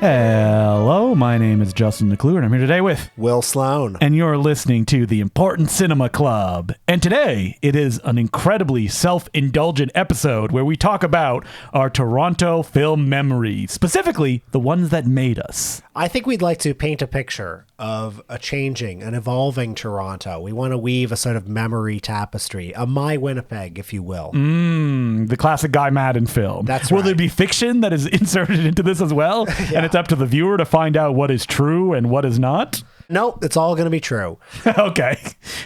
Hello, my name is Justin McClure, and I'm here today with Will Sloan. And you're listening to the Important Cinema Club. And today, it is an incredibly self-indulgent episode where we talk about our Toronto film memories, specifically the ones that made us. I think we'd like to paint a picture of a changing and evolving Toronto. We want to weave a sort of memory tapestry, a My Winnipeg, if you will. The classic Guy Madden film. That's Will right. there be fiction that is inserted into this as well? Yeah. And it's up to the viewer to find out what is true and what is not? Nope, it's all going to be true. Okay.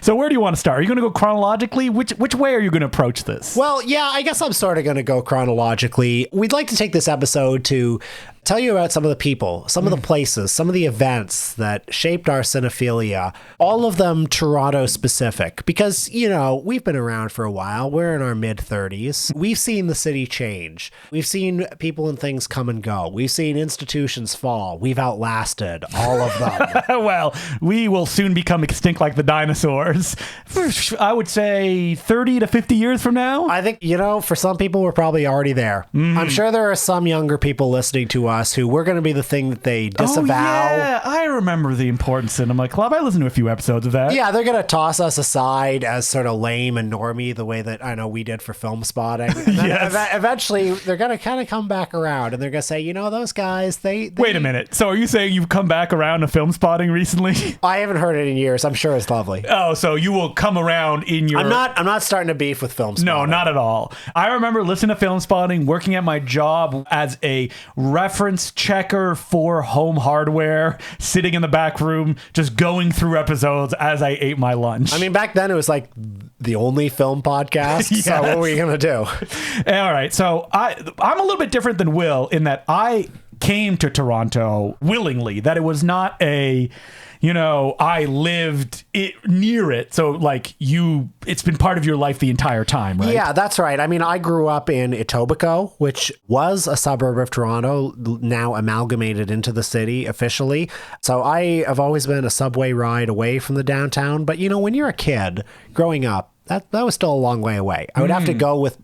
So where do you want to start? Are you going to go chronologically? Which way are you going to approach this? Well, yeah, I guess I'm sort of going to go chronologically. We'd like to take this episode to tell you about some of the people, some of the places, some of the events that shaped our cinephilia, all of them Toronto specific. Because, you know, we've been around for a while. We're in our mid-30s. We've seen the city change. We've seen people and things come and go. We've seen institutions fall. We've outlasted all of them. Well, we will soon become extinct like the dinosaurs. I would say 30 to 50 years from now. I think, you know, for some people, we're probably already there. I'm sure there are some younger people listening to us who we're going to be the thing that they disavow. Oh, yeah. I remember the Important Cinema Club. I listened to a few episodes of that. Yeah, they're going to toss us aside as sort of lame and normie the way that I know we did for Film Spotting. And then Yes. eventually, they're going to kind of come back around and they're going to say, you know, those guys, they... Wait a minute. So are you saying you've come back around to Film Spotting recently? I haven't heard it in years. I'm sure it's lovely. Oh, so you will come around in your... I'm not starting to beef with Film Spotting. No, not at all. I remember listening to Film Spotting, working at my job as a reference checker for Home Hardware, sitting in the back room, just going through episodes as I ate my lunch. I mean, back then it was like the only film podcast. Yes. So what were you going to do? All right. So I'm a little bit different than Will in that I came to Toronto willingly, that it was not a... You know, I lived near it. So, like, it's been part of your life the entire time, right? Yeah, that's right. I mean, I grew up in Etobicoke, which was a suburb of Toronto, now amalgamated into the city officially. So I have always been a subway ride away from the downtown. But, you know, when you're a kid growing up, that was still a long way away. I would have to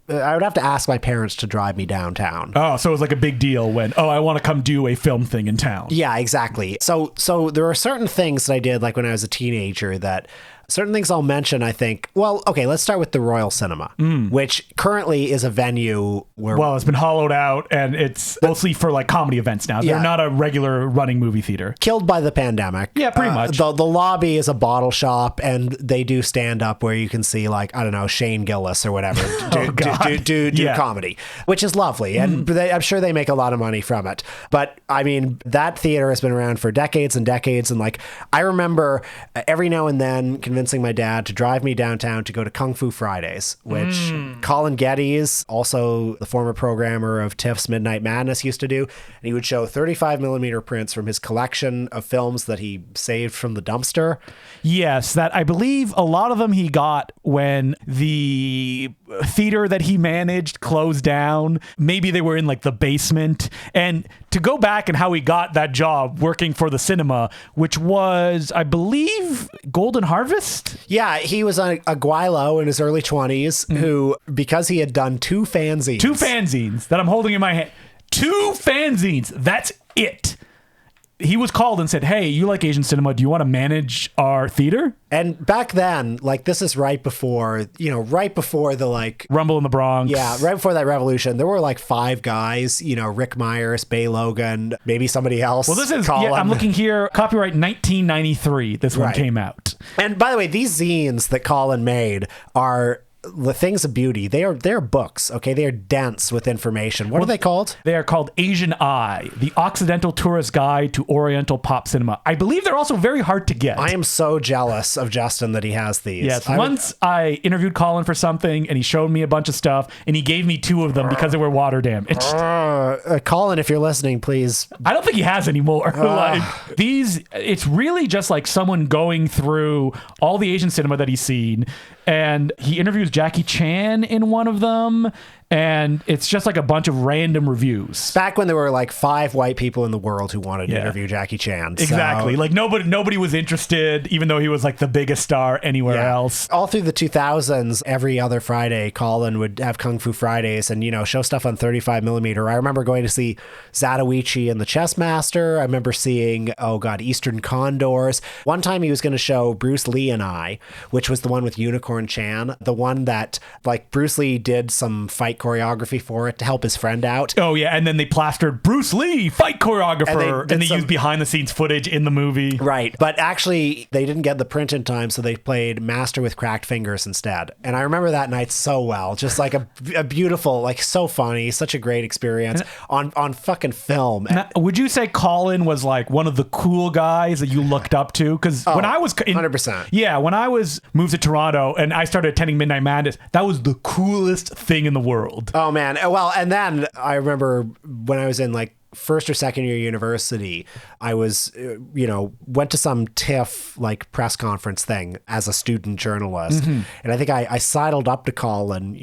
I would have to ask my parents to drive me downtown. Oh, so it was like a big deal when, I want to come do a film thing in town. Yeah, exactly. So there are certain things that I did, like when I was a teenager, that certain things I'll mention, I think. Well, okay, let's start with the Royal Cinema, which currently is a venue where... Well, it's been hollowed out, and it's mostly for, like, comedy events now. They're Yeah. not a regular running movie theater. Killed by the pandemic. Yeah, pretty much. The lobby is a bottle shop, and they do stand up where you can see, like, I don't know, Shane Gillis or whatever do Yeah. comedy, which is lovely. And I'm sure they make a lot of money from it. But I mean, that theater has been around for decades and decades. And like, I remember every now and then convincing my dad to drive me downtown to go to Kung Fu Fridays, which Colin Geddes, also the former programmer of TIFF's Midnight Madness, used to do. And he would show 35 millimeter prints from his collection of films that he saved from the dumpster. Yes, that I believe a lot of them he got when the theater that he managed closed down. Maybe they were in like the basement. And to go back and how he got that job working for the cinema, which was, I believe, Golden Harvest? Yeah, he was a guilo in his early 20s who, because he had done two fanzines that I'm holding in my hand. 2 fanzines. That's it. He was called and said, hey, you like Asian cinema. Do you want to manage our theater? And back then, like, this is right before the, like... Rumble in the Bronx. Yeah, right before that revolution, there were like 5 guys, you know, Rick Myers, Bay Logan, maybe somebody else. Well, this is, Colin. I'm looking here, copyright 1993. This one Right. came out. And by the way, these zines that Colin made are the things of beauty. They're books, okay? They are dense with information. What are they called? They are called Asian Eye, the Occidental Tourist Guide to Oriental Pop Cinema. I believe they're also very hard to get. I am so jealous of Justin that he has these. Yes, once I interviewed Colin for something, and he showed me a bunch of stuff, and he gave me 2 of them because they were water damaged. Colin, if you're listening, please. I don't think he has anymore. Like these, it's really just like someone going through all the Asian cinema that he's seen, and he interviews Jackie Chan in one of them. and it's just like a bunch of random reviews. Back when there were like 5 white people in the world who wanted to interview Jackie Chan. Exactly. So, like nobody was interested, even though he was like the biggest star anywhere else. All through the 2000s, every other Friday, Colin would have Kung Fu Fridays and, show stuff on 35 millimeter. I remember going to see Zatoichi and the Chess Master. I remember seeing, Eastern Condors. One time he was going to show Bruce Lee and I, which was the one with Unicorn Chan, the one that like Bruce Lee did some fight choreography for it to help his friend out. Oh yeah, and then they plastered Bruce Lee, fight choreographer, and they used behind the scenes footage in the movie. Right, but actually they didn't get the print in time, so they played Master with Cracked Fingers instead. And I remember that night so well, just like a beautiful, like so funny, such a great experience on fucking film. Now, would you say Colin was like one of the cool guys that you looked up to? Because when I was 100%. Yeah, when I was moved to Toronto and I started attending Midnight Madness, that was the coolest thing in the world. Oh man. Well, and then I remember when I was in like first or second year university, I was, went to some TIFF like press conference thing as a student journalist. Mm-hmm. And I think I sidled up to Colin,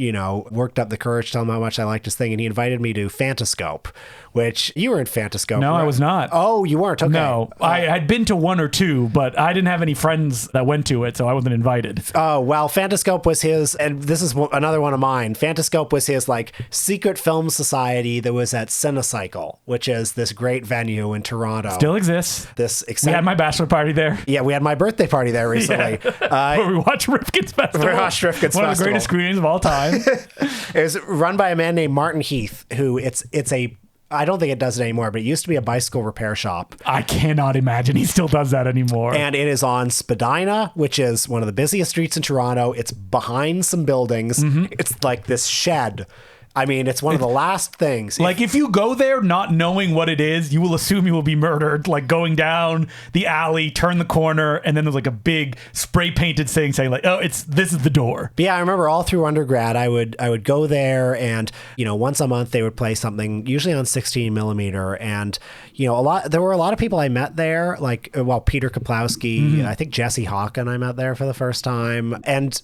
worked up the courage to tell him how much I liked his thing. And he invited me to Fantascope, which you were in Fantascope. No, right? I was not. Oh, you weren't? Okay. No, I had been to 1 or 2, but I didn't have any friends that went to it, so I wasn't invited. Oh, well, Fantascope was his, and this is another one of mine. Fantascope was his like secret film society that was at Cinecycle, which is this great venue in Toronto. Still exists. We had my bachelor party there. Yeah, we had my birthday party there recently. Where we watched Rifkin's Festival. We watched Rifkin's One Festival. of the greatest screenings of all time. It was run by a man named Martin Heath, who I don't think it does it anymore, but it used to be a bicycle repair shop. I cannot imagine he still does that anymore. And it is on Spadina, which is one of the busiest streets in Toronto. It's behind some buildings. Mm-hmm. It's like this shed. I mean, it's one of the last things. Like, if you go there not knowing what it is, you will assume you will be murdered. Like, going down the alley, turn the corner, and then there's like a big spray painted thing saying like, "Oh, this is the door." But yeah, I remember all through undergrad, I would go there, and once a month they would play something, usually on 16 millimeter, and there were a lot of people I met there, like Peter Kaplowski, mm-hmm. I think Jesse Hawken I met there for the first time, and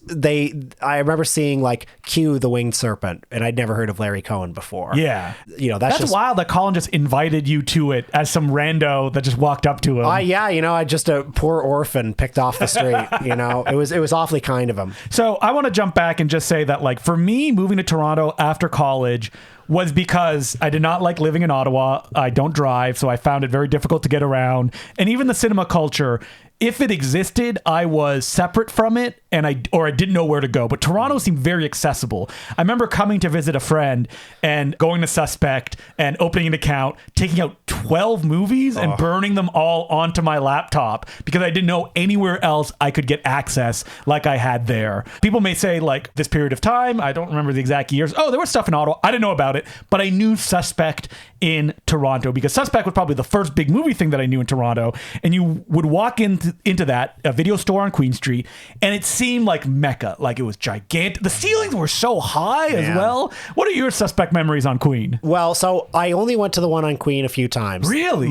I remember seeing like Q the Winged Serpent, and I'd never heard of Larry Cohen before. Yeah. That's just wild that Colin just invited you to it as some rando that just walked up to him. I just a poor orphan picked off the street, It was awfully kind of him. So I want to jump back and just say that, like, for me, moving to Toronto after college was because I did not like living in Ottawa. I don't drive, so I found it very difficult to get around. And even the cinema culture, if it existed, I was separate from it, and I didn't know where to go. But Toronto seemed very accessible. I remember coming to visit a friend and going to Suspect and opening an account, taking out 12 movies and burning them all onto my laptop because I didn't know anywhere else I could get access like I had there. People may say, like, this period of time, I don't remember the exact years. Oh, there was stuff in Ottawa. I didn't know about it, but I knew Suspect in Toronto because Suspect was probably the first big movie thing that I knew in Toronto. And you would walk into that, a video store on Queen Street, and it seemed like Mecca. Like, it was gigantic. The ceilings were so high as well. What are your Suspect memories on Queen? Well, so I only went to the one on Queen a few times. Really?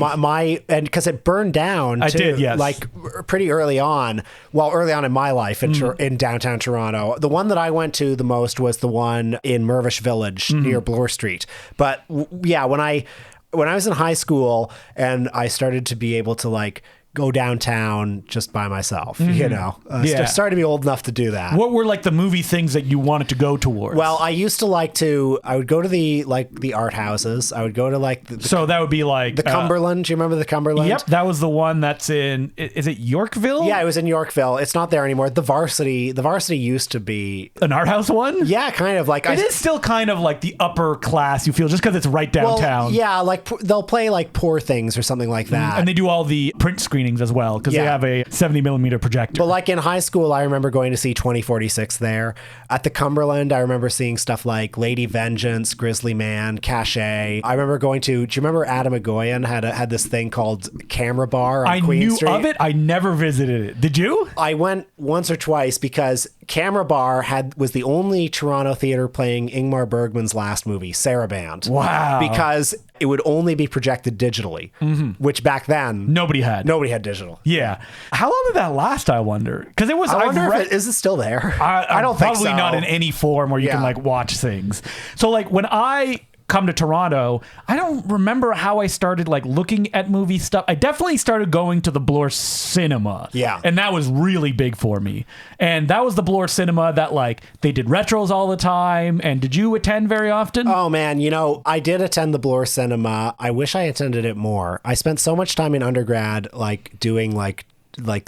And because it burned down I did, yes. Like pretty early on. Well, early on in my life in downtown Toronto. The one that I went to the most was the one in Mirvish Village near Bloor Street. But yeah, when I was in high school and I started to be able to like go downtown just by myself, started to be old enough to do that. What were like the movie things that you wanted to go towards? Well, I used to I would go to the art houses. I would go to like so that would be like the Cumberland. Do you remember the Cumberland? Yep, that was the one that's in. Is it Yorkville? Yeah, it was in Yorkville. It's not there anymore. The Varsity used to be an art house one. Yeah, kind of like it is still kind of like the upper class. You feel just because it's right downtown. Well, yeah, like they'll play like Poor Things or something like that, and they do all the print screenings as well because they have a 70 millimeter projector. But like in high school, I remember going to see 2046 there. At the Cumberland, I remember seeing stuff like Lady Vengeance, Grizzly Man, Cachet. I remember going to. Do you remember Adam Agoyan had this thing called Camera Bar on Queen Street? I knew of it. I never visited it. Did you? I went once or twice because Camera Bar was the only Toronto theater playing Ingmar Bergman's last movie, Saraband. Wow. Because it would only be projected digitally, which back then Nobody had digital. Yeah. How long did that last, I wonder? Because it was... I wonder if is it still there? I don't think so. Probably not in any form where you can like watch things. So like when I come to Toronto, I don't remember how I started like looking at movie stuff. I definitely started going to the Bloor Cinema. Yeah. And that was really big for me. And that was the Bloor Cinema that like they did retros all the time. And did you attend very often? Oh man, I did attend the Bloor Cinema. I wish I attended it more. I spent so much time in undergrad like doing like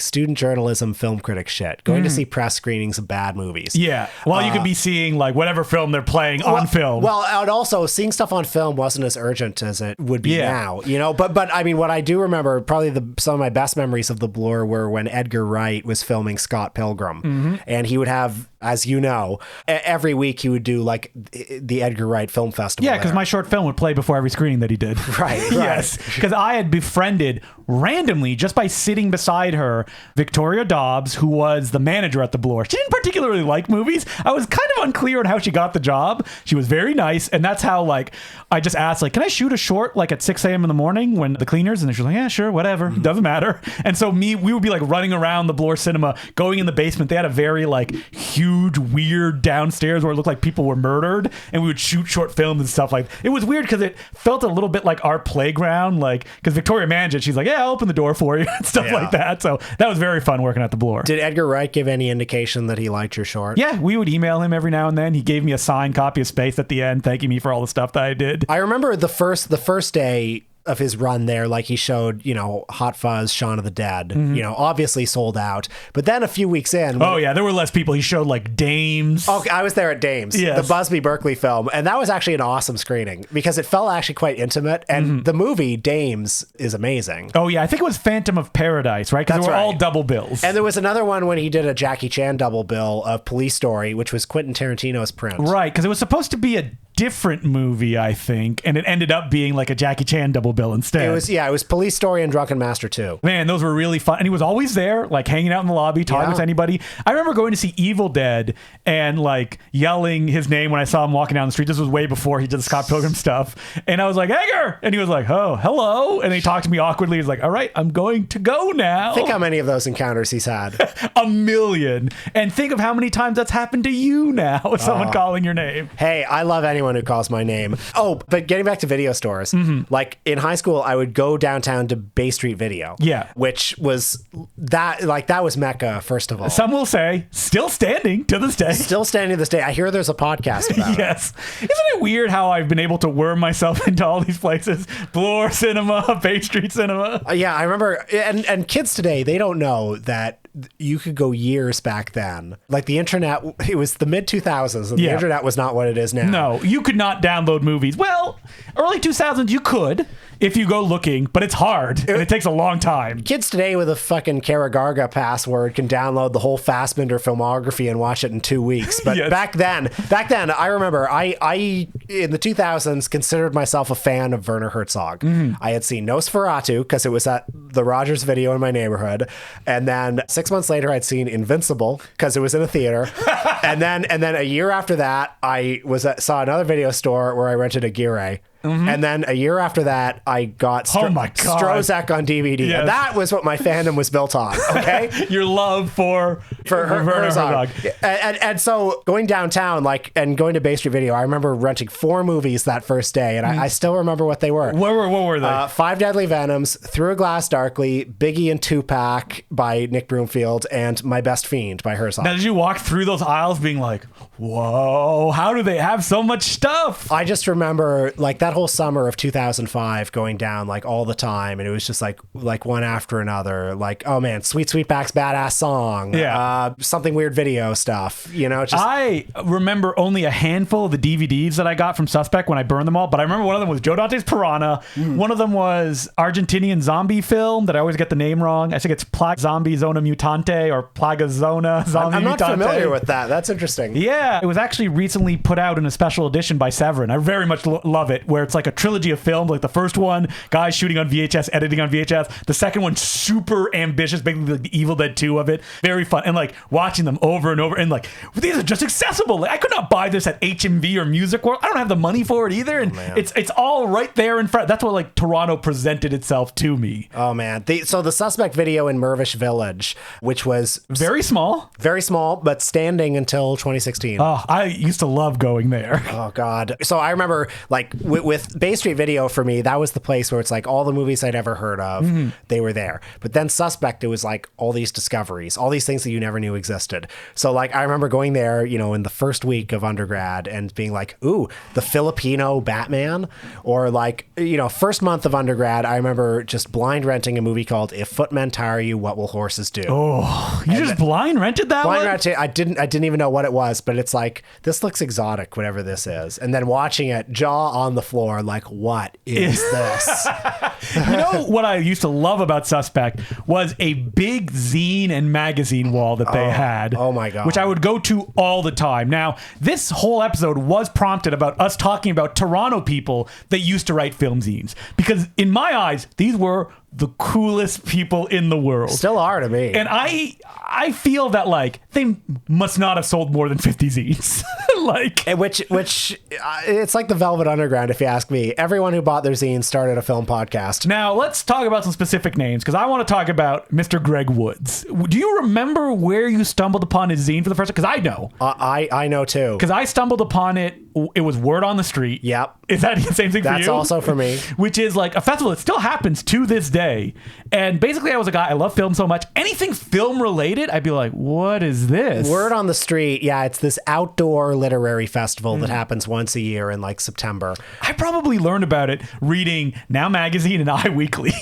student journalism film critic shit, going to see press screenings of bad movies. Yeah. Well, you could be seeing like whatever film they're playing on film. Well, and also seeing stuff on film wasn't as urgent as it would be now, but I mean, what I do remember, probably some of my best memories of the Bloor were when Edgar Wright was filming Scott Pilgrim, and he would have, as you know, every week he would do like the Edgar Wright Film Festival. Yeah, because my short film would play before every screening that he did. Right. Yes, because I had befriended randomly just by sitting beside her Victoria Dobbs, who was the manager at the Bloor. She didn't particularly like movies. I was kind of unclear on how she got the job. She was very nice, and that's how like I just asked like, can I shoot a short like at 6 a.m. in the morning when the cleaners? And she was like, yeah, sure, whatever, doesn't matter. And so we would be like running around the Bloor Cinema, going in the basement. They had a very like huge, weird downstairs where it looked like people were murdered, and we would shoot short films and stuff. Like it was weird because it felt a little bit like our playground, like because Victoria managed it. She's like, yeah, I'll open the door for you and stuff like that. So that was very fun working at the Bloor. Did Edgar Wright give any indication that he liked your short? Yeah, we would email him every now and then. He gave me a signed copy of Space at the end, thanking me for all the stuff that I did. I remember the first day of his run there, like he showed, Hot Fuzz, Shaun of the Dead, obviously sold out. But then a few weeks in... Oh, yeah, there were less people. He showed, like, Dames. Okay, I was there at Dames, the Busby Berkeley film, and that was actually an awesome screening because it felt actually quite intimate, and the movie, Dames, is amazing. Oh, yeah, I think it was Phantom of Paradise, right? Because they were all double bills. And there was another one when he did a Jackie Chan double bill of Police Story, which was Quentin Tarantino's print. Right, because it was supposed to be a different movie, I think, and it ended up being like a Jackie Chan double bill instead. It was Police Story and Drunken Master 2. Man, those were really fun. And he was always there, like hanging out in the lobby, talking with anybody. I remember going to see Evil Dead and like yelling his name when I saw him walking down the street. This was way before he did the Scott Pilgrim stuff. And I was like, Edgar! And he was like, oh, hello. And he talked to me awkwardly. He's like, all right, I'm going to go now. Think how many of those encounters he's had. A million. And think of how many times that's happened to you now, someone calling your name. Hey, I love anyone who calls my name. Oh, but getting back to video stores, like in high school, I would go downtown to Bay Street Video. Yeah. Which was that was Mecca, first of all. Some will say still standing to this day. Still standing to this day. I hear there's a podcast about yes. Isn't it weird how I've been able to worm myself into all these places? Bloor Cinema, Bay Street Cinema. Yeah, I remember. And kids today, they don't know that you could go years back then. Like the internet, it was the mid 2000s, and the internet was not what it is now. No, you could not download movies. Well, early 2000s you could if you go looking, but it's hard and it takes a long time. Kids today with a fucking Karagarga password can download the whole Fassbinder filmography and watch it in 2 weeks. But back then, I remember I in the 2000s considered myself a fan of Werner Herzog. I had seen Nosferatu because it was at the Rogers Video in my neighborhood, and then 6 months later I'd seen Invincible because it was in a theater, and then a year after that I saw another video store where I rented Aguirre. And then a year after that, I got Strozek on DVD. Yes. And that was what my fandom was built on, okay? Your love for Herzog. And so going downtown, and going to Bay Street Video, I remember renting 4 movies that first day, and I still remember what they were. What were they? Five Deadly Venoms, Through a Glass Darkly, Biggie and Tupac by Nick Broomfield, and My Best Fiend by Herzog. Now, did you walk through those aisles being like, whoa, how do they have so much stuff? I just remember, that whole summer of 2005 going down all the time, and it was just like one after another, oh man, Sweetback's Badass Song, Something Weird Video stuff, I remember only a handful of the DVDs that I got from Suspect when I burned them all, but I remember one of them was Joe Dante's Piranha. One of them was Argentinian zombie film that I always get the name wrong. I think it's Plaga Zombie Zona Mutante or Plaga Zona Zombie I'm not Mutante. familiar with that. That's interesting. Yeah, it was actually recently put out in a special edition by Severin. I very much love it, where where it's like a trilogy of films. Like the first one, guys shooting on VHS, editing on VHS. The second one, super ambitious, basically like the Evil Dead 2 of it. Very fun. And like watching them over and over. And like, these are just accessible. Like I could not buy this at HMV or Music World. I don't have the money for it either. And it's all right there in front. That's what like Toronto presented itself to me. Oh man. So the suspect video in Mirvish Village, which was very small, but standing until 2016. Oh, I used to love going there. Oh God. So I remember like with Bay Street Video for me, that was the place where it's like all the movies I'd ever heard of, they were there. But then Suspect, it was like all these discoveries, all these things that you never knew existed. So like I remember going there, you know, in the first week of undergrad and being like, ooh, the Filipino Batman, or like, you know, first month of undergrad, I remember just blind renting a movie called If Footmen Tire You, What Will Horses Do? Oh, you just blind rented that one? Rented, I didn't even know what it was, but it's like, this looks exotic, whatever this is. And then watching it, jaw on the floor, like, what is this? You know what I used to love about Suspect was a big zine and magazine wall that they had. Oh my God. Which I would go to all the time. Now, this whole episode was prompted about us talking about Toronto people that used to write film zines. Because in my eyes, these were the coolest people in the world. Still are to me. And I feel that like they must not have sold more than 50 zines. Like which it's like the Velvet Underground, if you ask me. Everyone who bought their zines started a film podcast. Now let's talk about some specific names, because I want to talk about Mr. Greg Woods. Do you remember where you stumbled upon his zine for the first time? Because I know. I know too. Because I stumbled upon it. It was Word on the Street. Yep. Is that the same thing for you? That's also for me. Which is like a festival that still happens to this day. And basically I was a guy, I love film so much. Anything film related, I'd be like, what is this? Word on the Street. Yeah, it's this outdoor literary festival that happens once a year in like September. I probably learned about it reading Now Magazine and I Weekly,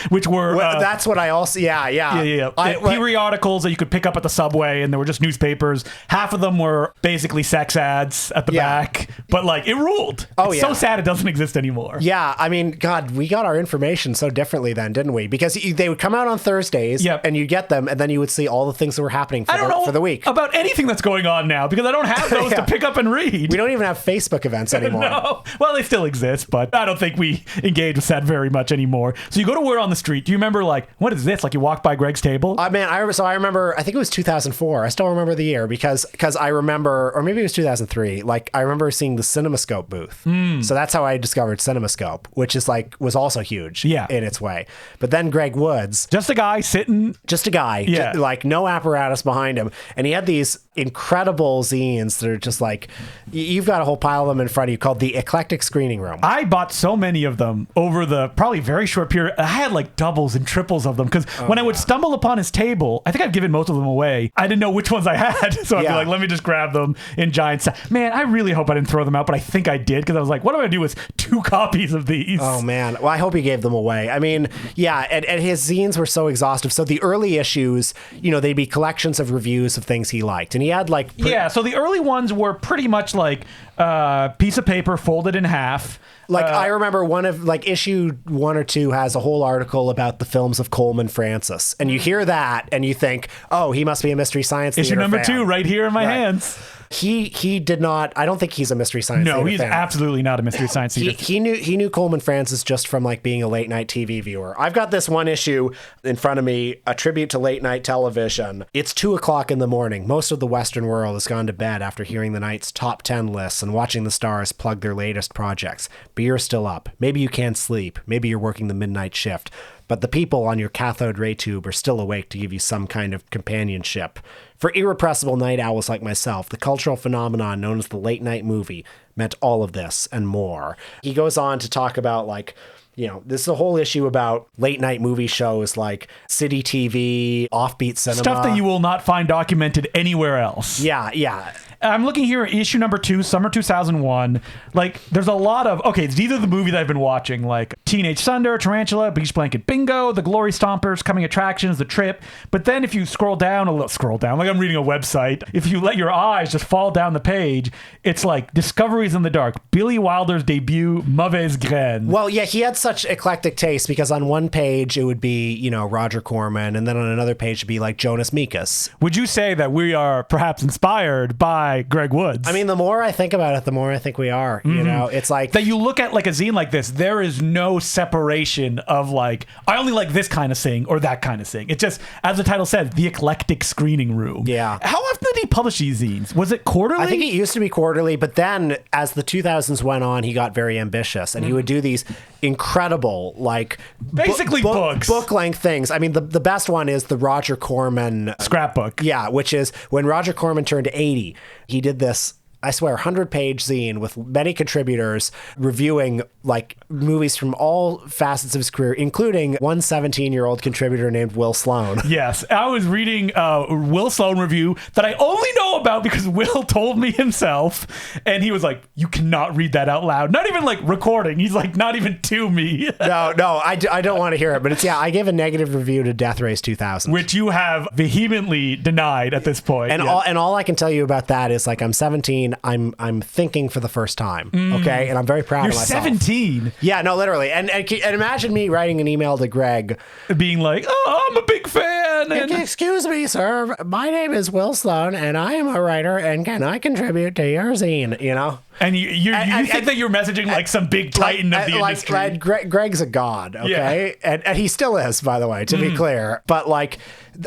which were... that's what I also... Yeah. Periodicals that you could pick up at the subway, and there were just newspapers. Half of them were basically sex ads at the back, but like it ruled. It's so sad it doesn't exist anymore. Yeah, I mean, God, we got our information so differently then, didn't we? Because they would come out on Thursdays, and you get them, and then you would see all the things that were happening for the week. About anything that's going on now, because I don't have those to pick up and read. We don't even have Facebook events anymore. No. Well, they still exist, but I don't think we engage with that very much anymore. So you go to Word on the Street. Do you remember, like, what is this? Like, you walk by Greg's table? I remember, I think it was 2004. I still remember the year because I remember, or maybe it was 2003. Like, I remember seeing the CinemaScope booth. So that's how I discovered CinemaScope, which is like, was also huge in its way. But then Greg Woods. Just a guy sitting. Just a guy. Yeah. Like, no apparatus behind him. And he had these incredible zines that are just like, you've got a whole pile of them in front of you called the Eclectic Screening Room. I bought so many of them over the probably very short period. I had like doubles and triples of them because when I would stumble upon his table, I think I've given most of them away. I didn't know which ones I had. So I'd be like, let me just grab them in giant sacks. Man, I really hope I didn't throw them out, but I think I did, because I was like, what am I going to do with 2 copies of these? Oh, man. Well, I hope he gave them away. I mean, yeah, and his zines were so exhaustive. So the early issues, you know, they'd be collections of reviews of things he liked. And he had like... so the early ones were pretty much like a piece of paper folded in half. Like, I remember one of, like, issue 1 or 2 has a whole article about the films of Coleman Francis. And you hear that, and you think, oh, he must be a Mystery Science Theater Issue number fan. 2 right here in my hands. He did not. I don't think he's a Mystery Science Theater fan. No, he's absolutely not a Mystery Science Theater fan. He knew Coleman Francis just from like being a late night TV viewer. I've got this one issue in front of me, a tribute to late night television. It's 2:00 in the morning. Most of the Western world has gone to bed after hearing the night's top 10 lists and watching the stars plug their latest projects. But you're still up. Maybe you can't sleep. Maybe you're working the midnight shift. But the people on your cathode ray tube are still awake to give you some kind of companionship. For irrepressible night owls like myself, the cultural phenomenon known as the late night movie meant all of this and more. He goes on to talk about, like, you know, this is a whole issue about late night movie shows like City TV, Offbeat Cinema. Stuff that you will not find documented anywhere else. Yeah. I'm looking here at issue number 2, summer 2001. Like, there's a lot of, these are the movies I've been watching, like Teenage Thunder, Tarantula, Beach Blanket Bingo, The Glory Stompers, Coming Attractions, The Trip. But then if you scroll down, like I'm reading a website, if you let your eyes just fall down the page, it's like Discoveries in the Dark, Billy Wilder's debut, Mauvaise Graine. Well, yeah, he had such eclectic taste because on one page it would be, you know, Roger Corman, and then on another page it'd be like Jonas Mekas. Would you say that we are perhaps inspired by Greg Woods? I mean, the more I think about it, the more I think we are. You know, it's like that you look at like a zine like this, there is no separation of like, I only like this kind of thing or that kind of thing. It's just, as the title says, the eclectic screening room. Yeah. How often did he publish these zines? Was it quarterly? I think it used to be quarterly, but then as the 2000s went on, he got very ambitious, and he would do these incredible, like basically books, book-length things. I mean, the best one is the Roger Corman scrapbook. Yeah, which is when Roger Corman turned 80, he did this, I swear, 100-page zine with many contributors reviewing like movies from all facets of his career, including one 17-year-old contributor named Will Sloan. Yes, I was reading a Will Sloan review that I only know about because Will told me himself, and he was like, "You cannot read that out loud." Not even like recording. He's like, not even to me. No, I don't want to hear it. But it's, yeah, I gave a negative review to Death Race 2000, which you have vehemently denied at this point. And all I can tell you about that is like I'm 17. I'm thinking for the first time. Okay, and I'm very proud of myself. You're 17. Yeah, no, literally. And imagine me writing an email to Greg, being like, "Oh, I'm a big fan." And excuse me, sir. My name is Will Sloan, and I am a writer. And can I contribute to your zine? You know. And you think that you're messaging like some big titan of the industry. Like Greg's a god, okay? Yeah. And he still is, by the way, to be clear. But like,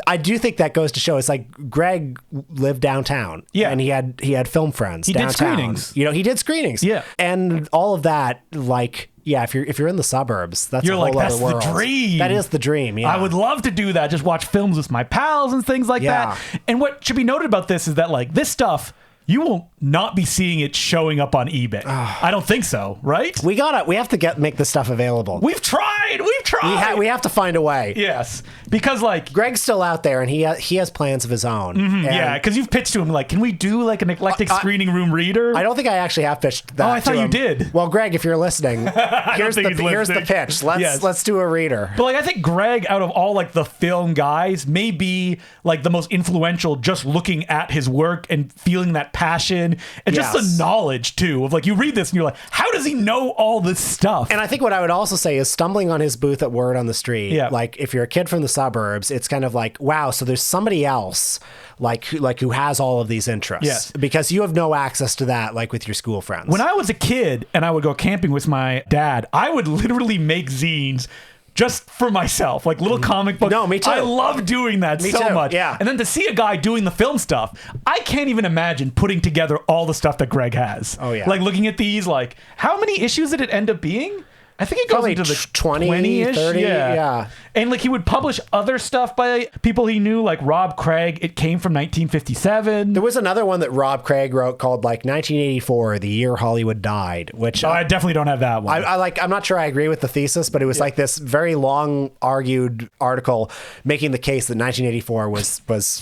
I do think that goes to show it's like Greg lived downtown. Yeah. And he had film friends downtown. Did screenings. You know, he did screenings. Yeah. And all of that, like, yeah, if you're in the suburbs, that's a whole other world. That's the dream. That is the dream, yeah. I would love to do that, just watch films with my pals and things like that. And what should be noted about this is that like this stuff, you will not be seeing it showing up on eBay. I don't think so, right? We have to make this stuff available. We've tried. We have to find a way. Yes, because like Greg's still out there, and he has plans of his own. Yeah, because you've pitched to him like, can we do like an eclectic screening room reader? I don't think I actually have pitched that. Oh, I thought you did. Well, Greg, if you're listening, here's the pitch. Let's do a reader. But like, I think Greg, out of all like the film guys, may be like the most influential. Just looking at his work and feeling that passion and just the knowledge too of like, you read this and you're like, how does he know all this stuff? And I think what I would also say is stumbling on his booth at Word on the Street. Yeah. Like if you're a kid from the suburbs, it's kind of like, wow, so there's somebody else like who has all of these interests. Yes. Because you have no access to that like with your school friends. When I was a kid and I would go camping with my dad, I would literally make zines just for myself, like little comic books. No, me too. I love doing that so much. Yeah. And then to see a guy doing the film stuff, I can't even imagine putting together all the stuff that Greg has. Oh, yeah. Like looking at these, like, how many issues did it end up being? I think it goes probably into the 20-ish, 30. Yeah. And like he would publish other stuff by people he knew, like Rob Craig. It came from 1957. There was another one that Rob Craig wrote called like 1984, the year Hollywood died, which I definitely don't have that one. I'm not sure I agree with the thesis, but it was like this very long argued article making the case that 1984 was the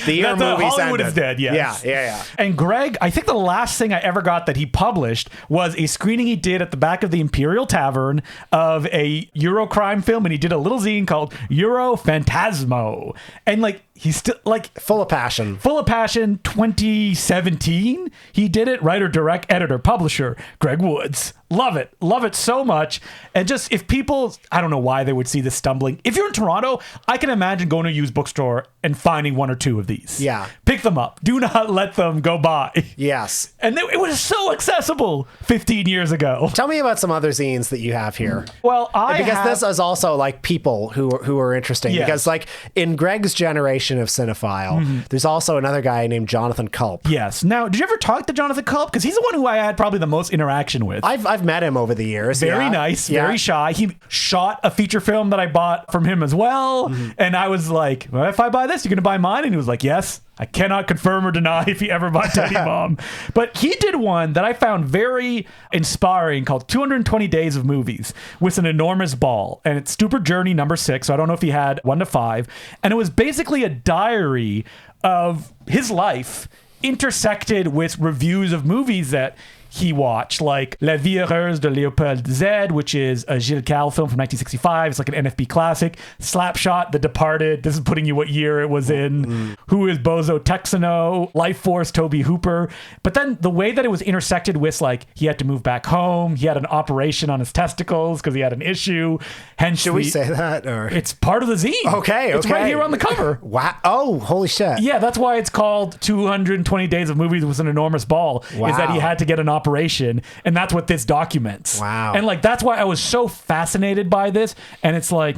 year movies Hollywood ended. Is dead. Yes. Yeah. And Greg, I think the last thing I ever got that he published was a screening he did at the back of the Imperial Tavern of a Eurocrime film, and he did a little zine called Euro Phantasmo. And like he's still like full of passion. 2017 he did it. Writer, direct, editor, publisher Greg Woods. Love it so much. And just if people, I don't know why they would see this stumbling. If you're in Toronto, I can imagine going to a used bookstore and finding one or two of these. Yeah. Pick them up. Do not let them go by. Yes. And it was so accessible 15 years ago. Tell me about some other zines that you have here. Well, this is also like people who are interesting. Yes. Because like in Greg's generation of cinephile, there's also another guy named Jonathan Culp. Yes. Now, did you ever talk to Jonathan Culp? Because he's the one who I had probably the most interaction with. I've met him over the years. Very nice, very shy. He shot a feature film that I bought from him as well. And I was like, well, if I buy this, you're going to buy mine? And he was like, yes. I cannot confirm or deny if he ever bought Teddy Mom. But he did one that I found very inspiring called 220 Days of Movies with an enormous ball. And it's Stupid Journey number 6. So I don't know if he had 1 to 5. And it was basically a diary of his life intersected with reviews of movies that he watched, like La Vie Heureuse de Léopold Z, which is a Gilles Cal film from 1965. It's like an NFB classic. Slapshot, The Departed. This is putting you what year it was in. Who is Bozo Texano? Life Force, Toby Hooper. But then the way that it was intersected with, like, he had to move back home. He had an operation on his testicles because he had an issue. Hence, Should we say that? Or it's part of the zine. Okay, It's right here on the cover. Wow. Oh, holy shit. Yeah, that's why it's called 220 Days of Movies with an Enormous Ball, is that he had to get an operation, and that's what this documents. Wow. And like that's why I was so fascinated by this, and it's like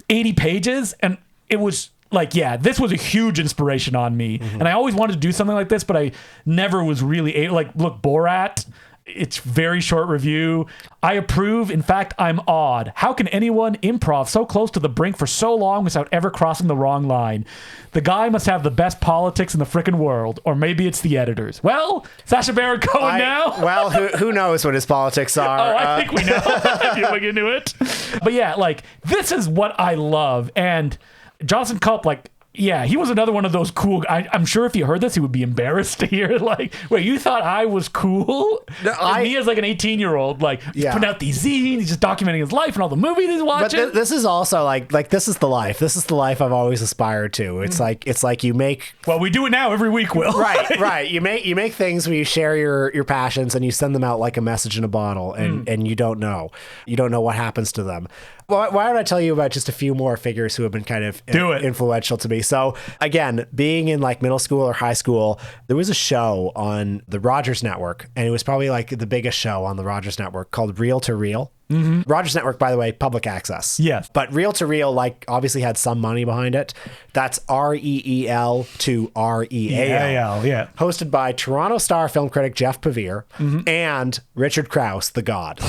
80 pages, and it was like, yeah, this was a huge inspiration on me, and I always wanted to do something like this, but I never was really able. Like, look, Borat. It's very short review. I approve. In fact, I'm awed. How can anyone improv so close to the brink for so long without ever crossing the wrong line? The guy must have the best politics in the frickin' world, or maybe it's the editors. Well, Sacha Baron Cohen now. Well, who knows what his politics are? Oh, I think we know. If you look into it. But yeah, like, this is what I love. And Jonathan Culp, like, yeah, he was another one of those cool. I'm sure if he heard this, he would be embarrassed to hear, like, wait, you thought I was cool? Me as like an 18-year-old, like, he's putting out these zines, he's just documenting his life and all the movies he's watching. But this is also like this is the life. This is the life I've always aspired to. It's like you make. Well, we do it now every week, Will. Right. You make things where you share your passions and you send them out like a message in a bottle, and you don't know what happens to them. Why don't I tell you about just a few more figures who have been kind of influential to me? So again, being in like middle school or high school, there was a show on the Rogers Network, and it was probably like the biggest show on the Rogers Network, called Reel to Reel. Rogers Network, by the way, public access. Yes. But Reel to Reel, like, obviously had some money behind it. That's REEL to REAL. Yeah. Hosted by Toronto Star film critic Jeff Pavir and Richard Krause, the god.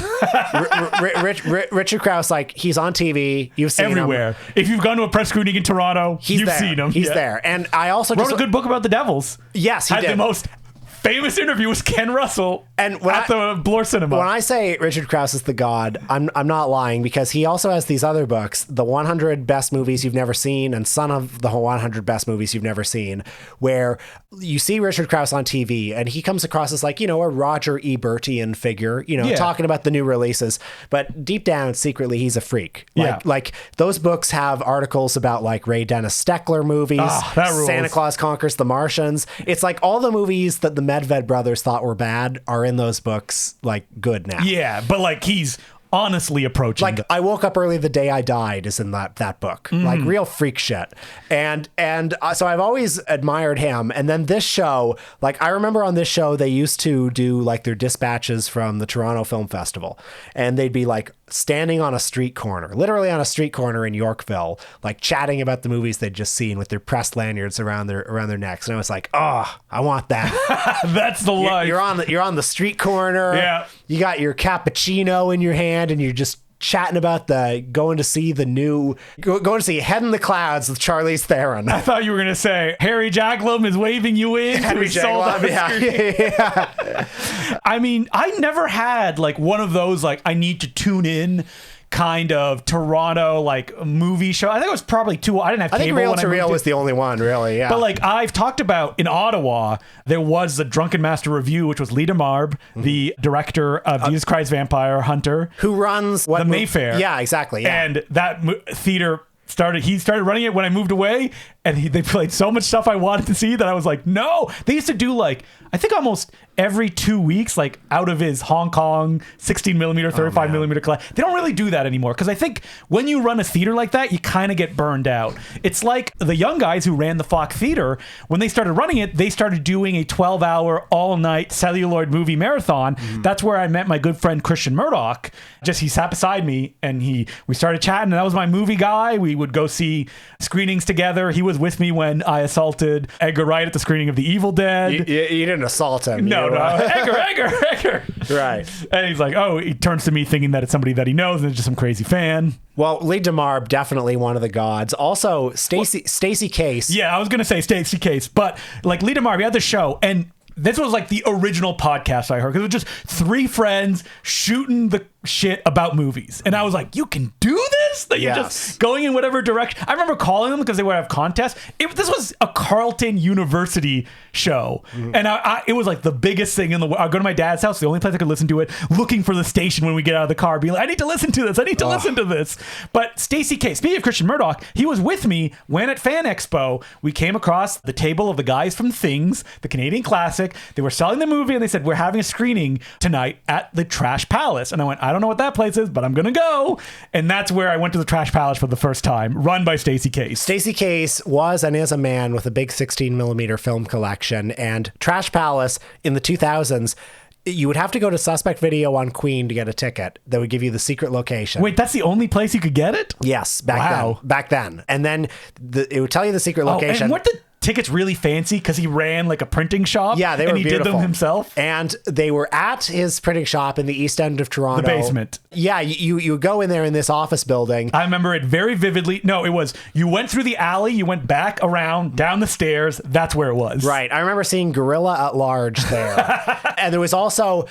Richard Krause, like, he's on TV. You've seen everywhere. him. If you've gone to a press screening in Toronto, you've seen him. He's there. And I also wrote a good book about the Devils. Yes, he had did. The most famous interview with Ken Russell at the Bloor Cinema. When I say Richard Krause is the god, I'm not lying, because he also has these other books, The 100 Best Movies You've Never Seen and Son of the 100 Best Movies You've Never Seen, where you see Richard Krause on TV and he comes across as like, a Roger Ebertian figure, talking about the new releases, but deep down, secretly, he's a freak. Like those books have articles about like Ray Dennis Steckler movies, Santa Claus Conquers the Martians. It's like all the movies that the Medved brothers thought were bad are in those books, like, good now. Yeah, but like he's honestly approaching. Like, I Woke Up Early the Day I Died is in that book. Like, real freak shit. And so I've always admired him. And then this show, like, I remember on this show, they used to do like their dispatches from the Toronto Film Festival. And they'd be like standing on a street corner, literally on a street corner in Yorkville, like chatting about the movies they'd just seen with their press lanyards around their necks. And I was like, oh, I want that. That's the life. You're on the street corner. Yeah. You got your cappuccino in your hand and you're just chatting about going to see Head in the Clouds with Charlize Theron. I thought you were going to say Harry Jaglom is waving you in. Henry Jaglom, yeah. I mean, I never had like one of those, like, I need to tune in kind of Toronto like movie show. I think it was probably two. I didn't have cable. I think Reel to Reel was the only one, really. Yeah. But like I've talked about in Ottawa, there was the Drunken Master Review, which was Lee DeMarb, the director of Jesus Christ Vampire Hunter, who runs the Mayfair. Yeah, exactly. Yeah. And that theater he started running it when I moved away, and they played so much stuff I wanted to see that I was like, no. They used to do like, I think almost every 2 weeks, like out of his Hong Kong 16 millimeter, 35 millimeter collection. They don't really do that anymore, because I think when you run a theater like that, you kind of get burned out. It's like the young guys who ran the Fox Theater, when they started running it, they started doing a 12-hour all-night celluloid movie marathon. That's where I met my good friend Christian Murdoch. He sat beside me and we started chatting, and that was my movie guy. We would go see screenings together. He was with me when I assaulted Edgar Wright at the screening of The Evil Dead. You didn't assault him. No. Edgar. Right. And he's like, oh, he turns to me thinking that it's somebody that he knows and it's just some crazy fan. Well, Lee DeMarb, definitely one of the gods. Also, Stacey Case. Yeah, I was going to say Stacey Case, but like Lee DeMarb, he had the show, and this was like the original podcast I heard, because it was just three friends shooting the shit about movies. And I was like, you can do this? this? That you're Yes. just going in whatever direction. I remember calling them because they would have contests. This was a Carleton University show. And it was like the biggest thing in the world. I'd go to my dad's house, the only place I could listen to it, looking for the station when we get out of the car, being like, I need to listen to this. I need to listen to this. But Stacey K, speaking of Christian Murdoch, he was with me when at Fan Expo, we came across the table of the guys from Things, the Canadian classic. They were selling the movie and they said, we're having a screening tonight at the Trash Palace. And I went, I don't know what that place is, but I'm going to go. And that's where I went to the Trash Palace for the first time, run by Stacey Case. Stacey Case was and is a man with a big 16 millimeter film collection, and Trash Palace in the 2000s, you would have to go to Suspect Video on Queen to get a ticket that would give you the secret location. Wait, that's the only place you could get it? Yes, back then. And then it would tell you the secret location. And weren't the tickets really fancy because he ran like a printing shop? Yeah, they were and he beautiful. did them himself? And they were at his printing shop in the East End of Toronto. The basement. Yeah, you would go in there in this office building. I remember it very vividly. No, it was, you went through the alley, you went back around, down the stairs. That's where it was. Right. I remember seeing Gorilla at Large there. And there was also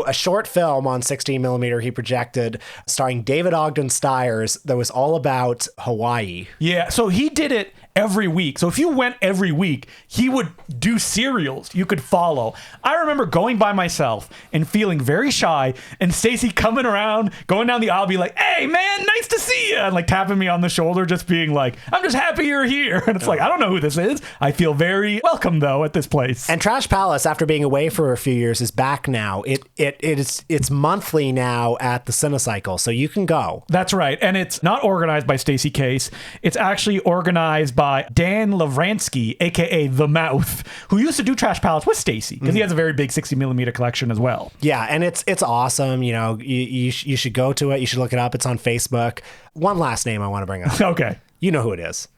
a short film on 16 millimeter he projected starring David Ogden Stiers that was all about Hawaii. Yeah, so he did it every week. So if you went every week, he would do serials you could follow. I remember going by myself and feeling very shy, and Stacey coming around, going down the aisle, be like, hey man, nice to see you, and like tapping me on the shoulder, just being like, I'm just happy you're here. And it's like, I don't know who this is. I feel very welcome though at this place. And Trash Palace, after being away for a few years, is back now. It's monthly now at the Cinecycle, so you can go. That's right. And it's not organized by Stacey Case. It's actually organized by Dan Lavransky, aka The Mouth, who used to do Trash Palace with Stacey because he has a very big 60 millimeter collection as well. Yeah, and it's awesome. You know, you should go to it. You should look it up. It's on Facebook. One last name I want to bring up. Okay. You know who it is.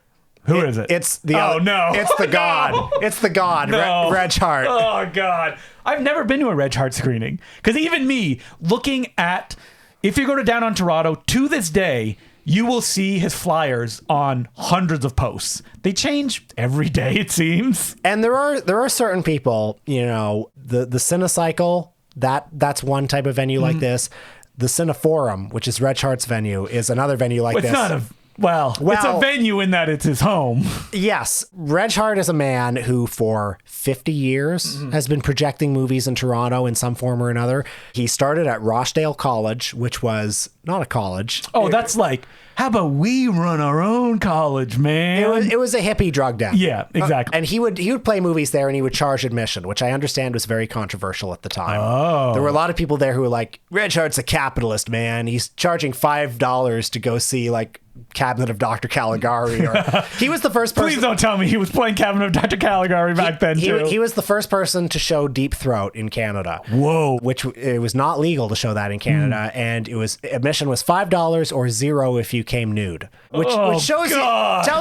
Who is it? It's the no. It's the God. No. It's the God. No. Reg Hart. Oh God. I've never been to a Reg Hart screening because even me looking at, if you go to Downtown Toronto to this day, you will see his flyers on hundreds of posts. They change every day, it seems. And there are certain people, you know, the Cinecycle, that's one type of venue like this. The Cineforum, which is Reg Hart's venue, is another venue like this. It's not a it's a venue in that it's his home. Yes. Reg Hart is a man who for 50 years has been projecting movies in Toronto in some form or another. He started at Rochdale College, which was not a college. Oh, that's like, how about we run our own college, man? It was a hippie drug den. Yeah, exactly. And he would play movies there and he would charge admission, which I understand was very controversial at the time. Oh. There were a lot of people there who were like, Reg Hart's a capitalist, man. He's charging $5 to go see like Cabinet of Dr. Caligari. Or he was the first person. Please don't tell me he was playing Cabinet of Dr. Caligari back then too. He was the first person to show Deep Throat in Canada. Whoa. Which it was not legal to show that in Canada, and admission was $5 or $0 if you came nude. Which tells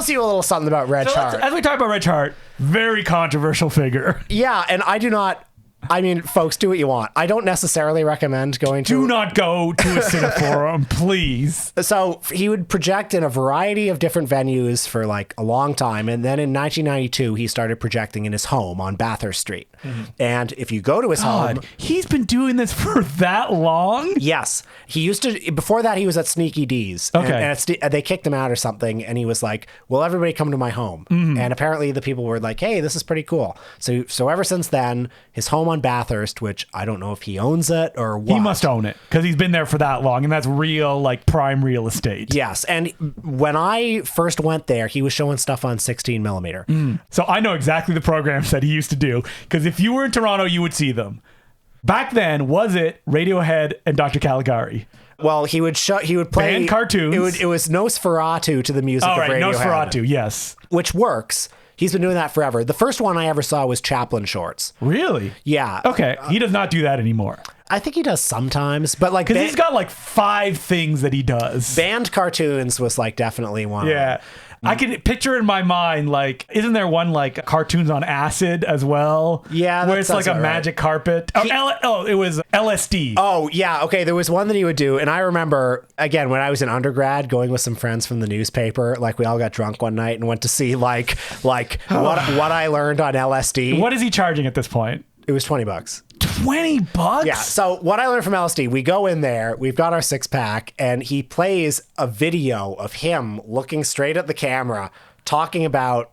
you a little something about Reg Hart. As we talk about Reg Hart, very controversial figure. Yeah, and I mean, folks, do what you want. I don't necessarily recommend going to... Do not go to a Cineforum, please. So he would project in a variety of different venues for like a long time. And then in 1992, he started projecting in his home on Bathurst Street. And if you go to his home... He's been doing this for that long? Yes. He used to... Before that, he was at Sneaky D's. Okay. And they kicked him out or something. And he was like, well, everybody come to my home. And apparently the people were like, hey, this is pretty cool. So ever since then, his home on Bathurst, which I don't know if he owns it or what. He must own it because he's been there for that long, and that's real, like prime real estate. Yes, and when I first went there, he was showing stuff on 16 millimeter. So I know exactly the programs that he used to do because if you were in Toronto, you would see them. Back then, was it Radiohead and Dr. Caligari? Well, he would play band cartoons. It was Nosferatu to the music of Radiohead. Nosferatu, yes, which works. He's been doing that forever. The first one I ever saw was Chaplin shorts. Really? Yeah. Okay. He does not do that anymore. I think he does sometimes, but like... Because he's got like 5 things that he does. Band cartoons was like definitely one. Yeah. I can picture in my mind, like, isn't there one like cartoons on acid as well? Yeah, where it's like a magic carpet. It was LSD. Oh yeah, okay. There was one that he would do, and I remember again when I was in undergrad, going with some friends from the newspaper. Like we all got drunk one night and went to see like what I learned on LSD. What is he charging at this point? It was $20. $20? Yeah. So what I learned from LSD, we go in there, we've got our 6-pack, and he plays a video of him looking straight at the camera, talking about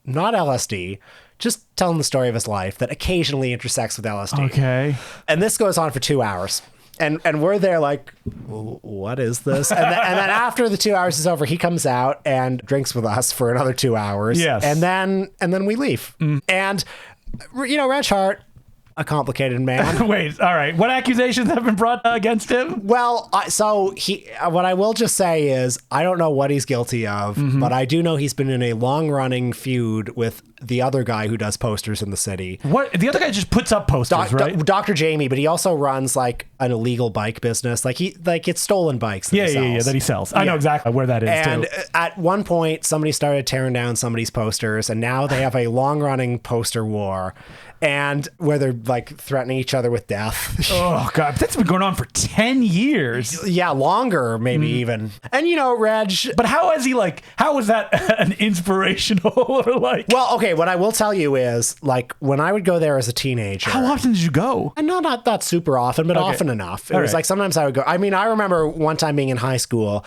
not LSD, just telling the story of his life that occasionally intersects with LSD. Okay. And this goes on for 2 hours. And we're there like, what is this? And then after the 2 hours is over, he comes out and drinks with us for another 2 hours. Yes. And then we leave. And, Reg Hart, a complicated man. Wait, all right. What accusations have been brought against him? Well, what I will just say is I don't know what he's guilty of, but I do know he's been in a long-running feud with the other guy who does posters in the city. What? The other guy just puts up posters, right? Dr. Jamie, but he also runs like an illegal bike business. Like it's stolen bikes that he sells. That he sells. I know exactly where that is and too. At one point, somebody started tearing down somebody's posters, and now they have a long-running poster war. And where they're like threatening each other with death. Oh God, that's been going on for 10 years. Yeah, longer maybe even. And Reg. But how was that an inspirational or like? Well, okay, what I will tell you is like when I would go there as a teenager. How often did you go? And not that super often, but often enough. It was like sometimes I would go. I mean, I remember one time being in high school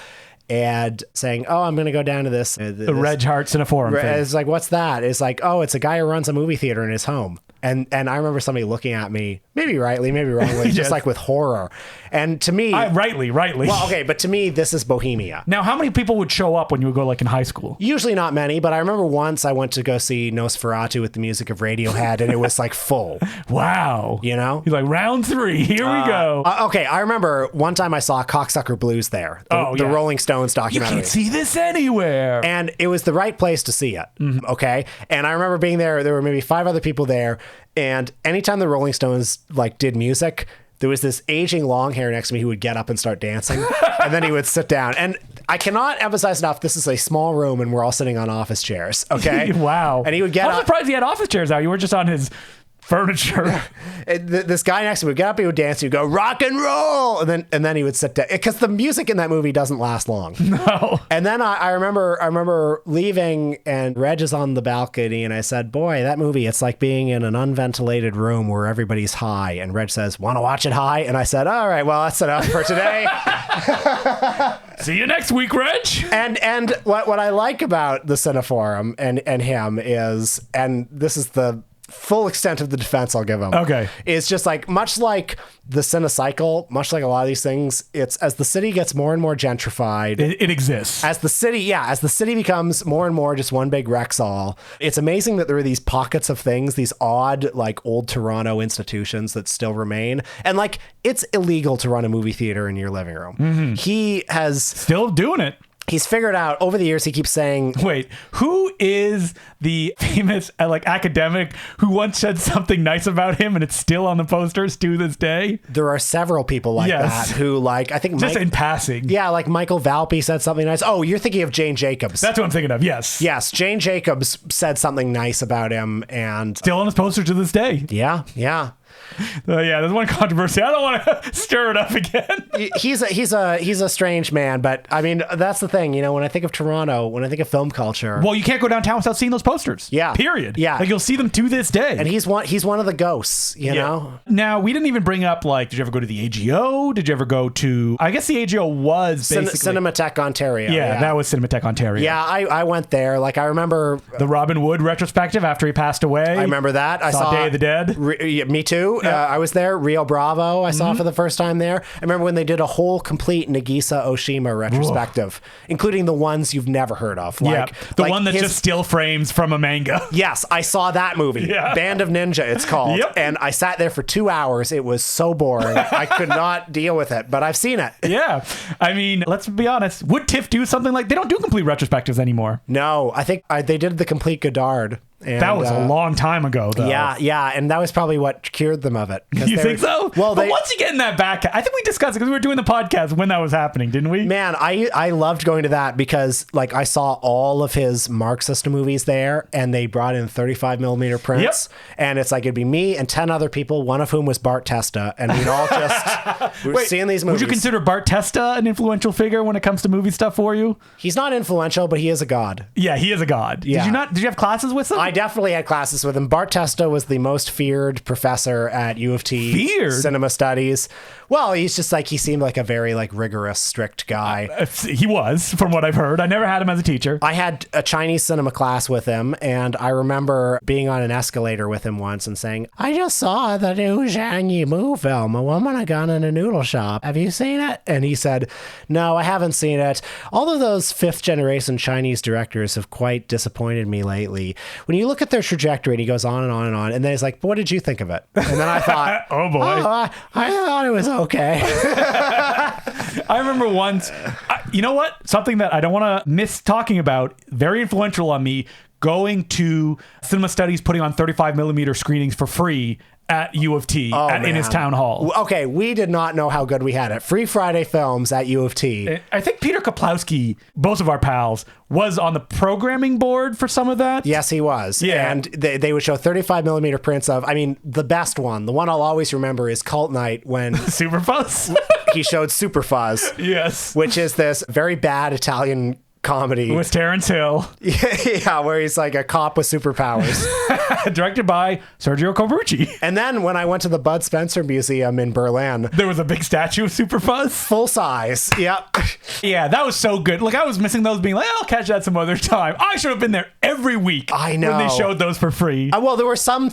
and saying, oh, I'm going to go down to this. The Reg Hart Cineforum thing. It's like, what's that? It's like, oh, it's a guy who runs a movie theater in his home. And I remember somebody looking at me, maybe rightly, maybe wrongly, just like with horror. And to me... rightly. Well, okay, but to me, this is Bohemia. Now, how many people would show up when you would go like in high school? Usually not many, but I remember once I went to go see Nosferatu with the music of Radiohead, and it was like full. Wow. You're like, round 3, here we go. Okay, I remember one time I saw Cocksucker Blues there, the Rolling Stones documentary. You can't see this anywhere. And it was the right place to see it, okay? And I remember being there were maybe 5 other people there, and anytime the Rolling Stones like did music, there was this aging long hair next to me who would get up and start dancing, and then he would sit down. And I cannot emphasize enough, this is a small room and we're all sitting on office chairs, okay? Wow. And he would get up. I'm surprised he had office chairs out. You were just on his furniture. This guy next to me would get up, he would dance, he would go, rock and roll, and then he would sit down. Because the music in that movie doesn't last long. No. And then I remember leaving, and Reg is on the balcony, and I said, boy, that movie, it's like being in an unventilated room where everybody's high. And Reg says, want to watch it high? And I said, all right, well, that's enough for today. See you next week, Reg. And what I like about the Cineforum and him is, and this is the full extent of the defense I'll give him. Okay. It's just like, much like the Cinecycle, much like a lot of these things, it's as the city gets more and more gentrified. It exists. As the city becomes more and more just one big Rexall, it's amazing that there are these pockets of things, these odd, like old Toronto institutions that still remain. And like, it's illegal to run a movie theater in your living room. He has... Still doing it. He's figured out over the years, he keeps saying... Wait, who is the famous academic who once said something nice about him and it's still on the posters to this day? There are several people like that who I think... Just in passing. Yeah, like Michael Valpy said something nice. Oh, you're thinking of Jane Jacobs. That's what I'm thinking of, yes. Yes, Jane Jacobs said something nice about him and... Still on his poster to this day. Yeah. There's one controversy. I don't want to stir it up again. He's a strange man, but I mean, that's the thing. When I think of Toronto, when I think of film culture, well, you can't go downtown without seeing those posters. Yeah. Period. Yeah. Like you'll see them to this day. And he's one of the ghosts. You know. Now we didn't even bring up did you ever go to the AGO? Did you ever go to? I guess the AGO was basically Cinematheque Ontario. Yeah, that was Cinematheque Ontario. Yeah, I went there. Like I remember the Robin Wood retrospective after he passed away. I remember that. I saw Day of the Dead. Me too. Yeah. I was there. Rio Bravo, I saw for the first time there. I remember when they did a whole complete Nagisa Oshima retrospective, including the ones you've never heard of. The one that's just still frames from a manga. Yes, I saw that movie. Yeah. Band of Ninja, it's called. Yep. And I sat there for 2 hours. It was so boring. I could not deal with it, but I've seen it. Yeah. I mean, let's be honest. Would TIFF do something like... They don't do complete retrospectives anymore. No, I think they did the complete Godard. And, that was a long time ago, though. Yeah, and that was probably what cured them of it. You think so? Well, but once you get in that back, I think we discussed it because we were doing the podcast when that was happening, didn't we? Man, I loved going to that because I saw all of his Marxist movies there, and they brought in 35mm prints, and it's it'd be me and 10 other people, one of whom was Bart Testa, and we'd all just seeing these movies. Would you consider Bart Testa an influential figure when it comes to movie stuff for you? He's not influential, but he is a god. Yeah, he is a god. Yeah. Did you have classes with him? I definitely had classes with him. Bart Testa was the most feared professor at U of T. Feared? Cinema Studies. Well, he's just like, he seemed like a very like rigorous, strict guy. He was, from what I've heard. I never had him as a teacher. I had a Chinese cinema class with him, and I remember being on an escalator with him once and saying, I just saw the new Zhang Yimou film, A Woman, a Gun, and a Noodle Shop. Have you seen it? And he said, no, I haven't seen it. All of those fifth-generation Chinese directors have quite disappointed me lately. When you look at their trajectory, and he goes on and on and on, and then he's like, but what did you think of it? And then I thought, oh boy. I thought it was okay. I remember once, you know what? Something that I don't want to miss talking about, very influential on me, going to Cinema Studies, putting on 35 millimeter screenings for free at U of T in his town hall. Okay, we did not know how good we had it. Free Friday films at U of T. I think Peter Kaplowski, both of our pals, was on the programming board for some of that. Yes, he was. Yeah. And they would show 35 millimeter prints of, I mean, the best one. The one I'll always remember is Cult Night when Super Fuzz. he showed Super Fuzz. Yes. Which is this very bad Italian comedy. With Terrence Hill. Yeah, where he's like a cop with superpowers. Directed by Sergio Corbucci. And then when I went to the Bud Spencer Museum in Berlin, there was a big statue of Super Fuzz. Full size. Yep. Yeah, that was so good. Like, I was missing those, being like, I'll catch that some other time. I should have been there every week. I know. When they showed those for free. Well, there were some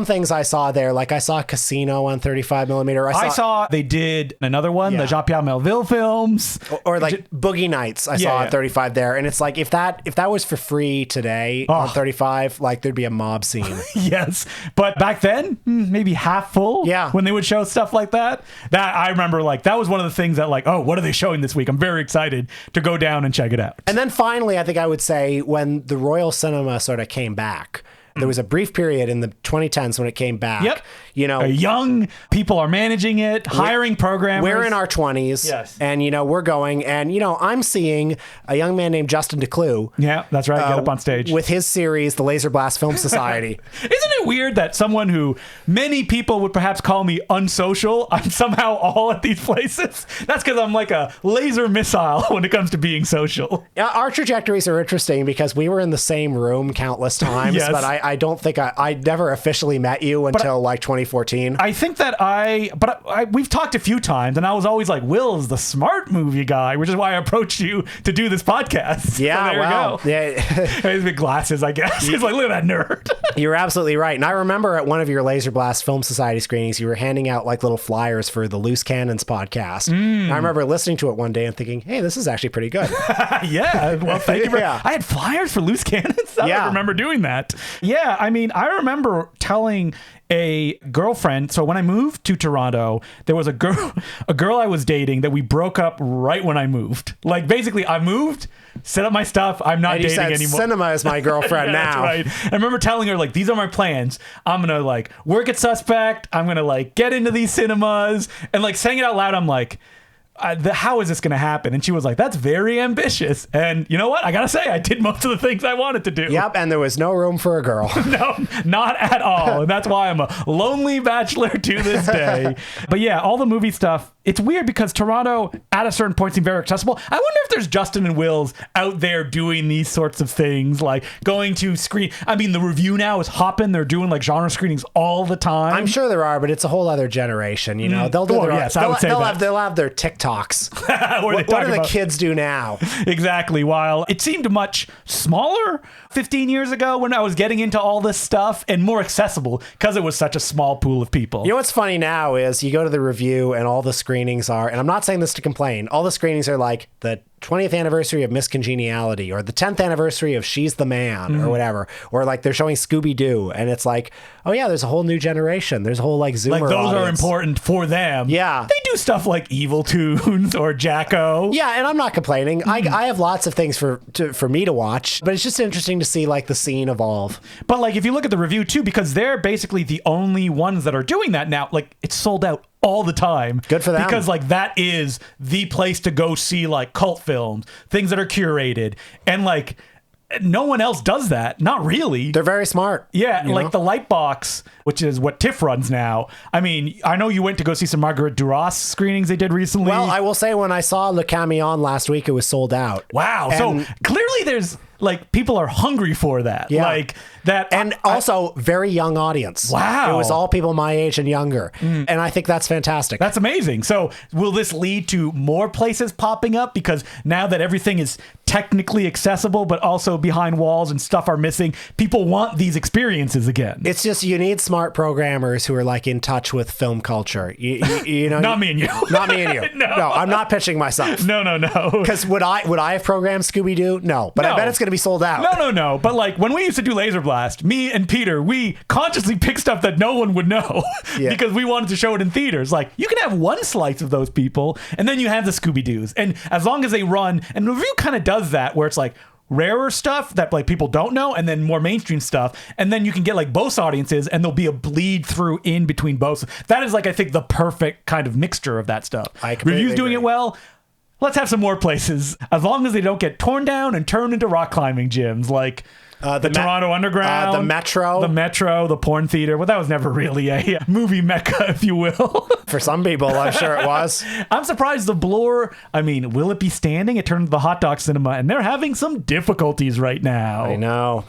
things I saw there. Like I saw Casino on 35 millimeter. I saw they did another one, the Jean-Pierre Melville films. Or like Boogie Nights I saw on 35 there. And it's like, if that was for free today on 35, like there'd be a mob scene. Yes. But back then, maybe half full. Yeah. When they would show stuff like that. That I remember, like, that was one of the things that, like, oh, what are they showing this week? I'm very excited to go down and check it out. And then finally, I think I would say when the Royal Cinema sort of came back, there was a brief period in the 2010s when it came back. Yep. You know, young people are managing it, hiring programmers. We're in our 20s. Yes. And, you know, we're going. And, you know, I'm seeing a young man named Justin Decloux. Yeah, that's right. Get up on stage. With his series, The Laser Blast Film Society. Isn't it weird that someone who many people would perhaps call me unsocial, I'm somehow all at these places? That's because I'm like a laser missile when it comes to being social. Yeah, our trajectories are interesting because we were in the same room countless times. Yes. But I don't think I never officially met you until like 2014. I think that we've talked a few times, and I was always like, Will's the smart movie guy, which is why I approached you to do this podcast. Yeah, so there well, you go. yeah. His big glasses, I guess. He's like, look at that nerd. You're absolutely right. And I remember at one of your Laser Blast Film Society screenings, you were handing out like little flyers for the Loose Cannons podcast. And I remember listening to it one day and thinking, hey, this is actually pretty good. Yeah. Well, thank you. I had flyers for Loose Cannons. I don't remember doing that. Yeah. I mean, I remember telling a girlfriend. So when I moved to Toronto, there was a girl I was dating that we broke up right when I moved. Like, basically, I moved, set up my stuff. I'm not dating anymore. Cinema is my girlfriend now. That's right. I remember telling her, like, these are my plans. I'm gonna like work at Suspect. I'm gonna like get into these cinemas, and like saying it out loud. I'm like, how is this going to happen? And she was like, that's very ambitious. And you know what? I got to say, I did most of the things I wanted to do. Yep. And there was no room for a girl. No, not at all. And that's why I'm a lonely bachelor to this day. But yeah, all the movie stuff. It's weird because Toronto, at a certain point, seemed very accessible. I wonder if there's Justin and Wills out there doing these sorts of things, like going to screen. I mean, the Review now is hopping. They're doing like genre screenings all the time. I'm sure there are, but it's a whole other generation. You know, they'll have their TikToks. What do the kids do now? Exactly. While it seemed much smaller 15 years ago when I was getting into all this stuff, and more accessible because it was such a small pool of people. You know what's funny now is you go to the Review and all the screenings are, and I'm not saying this to complain, all the screenings are like the 20th anniversary of Miss Congeniality or the 10th anniversary of She's the Man or whatever, or like they're showing Scooby-Doo and it's like, oh yeah, there's a whole new generation, there's a whole like Zoomer like those audience. Are important for them. Yeah, they do stuff like Evil Tunes or Jacko. Yeah, and I'm not complaining. I have lots of things for me to watch, but it's just interesting to see like the scene evolve. But like if you look at the Review too, because they're basically the only ones that are doing that now, like it's sold out all the time. Good for them. Because like that is the place to go see like cult films, things that are curated, and like no one else does that. Not really. They're very smart. Yeah, like the Lightbox, which is what TIFF runs now. I mean, I know you went to go see some Marguerite Duras screenings they did recently. Well, I will say when I saw Le Camion last week, it was sold out. Wow. So clearly there's like people are hungry for that. Yeah. Like that. And also very young audience. Wow. It was all people my age and younger. And I think that's fantastic. That's amazing. So will this lead to more places popping up? Because now that everything is technically accessible, but also behind walls and stuff are missing, people want these experiences again. It's just you need smart programmers who are like in touch with film culture. You know, Not me and you. Not me and you. No. No, I'm not pitching myself. No. Because would I have programmed Scooby-Doo? No, but I bet it's going to be sold out. No. But like when we used to do Laser Blast, me and Peter, we consciously picked stuff that no one would know because we wanted to show it in theaters. Like you can have one slice of those people, and then you have the Scooby-Doos, and as long as they run, and the review kind of does that, where it's like rarer stuff that like people don't know, and then more mainstream stuff, and then you can get like both audiences, and there'll be a bleed through in between both. That is like I think the perfect kind of mixture of that stuff. Reviews doing it well. Let's have some more places, as long as they don't get torn down and turned into rock climbing gyms, like the Toronto Underground, the Metro, the porn theater. Well, that was never really a movie mecca, if you will. For some people, I'm sure it was. I'm surprised the Bloor, I mean, will it be standing? It turned into the hot dog cinema, and they're having some difficulties right now.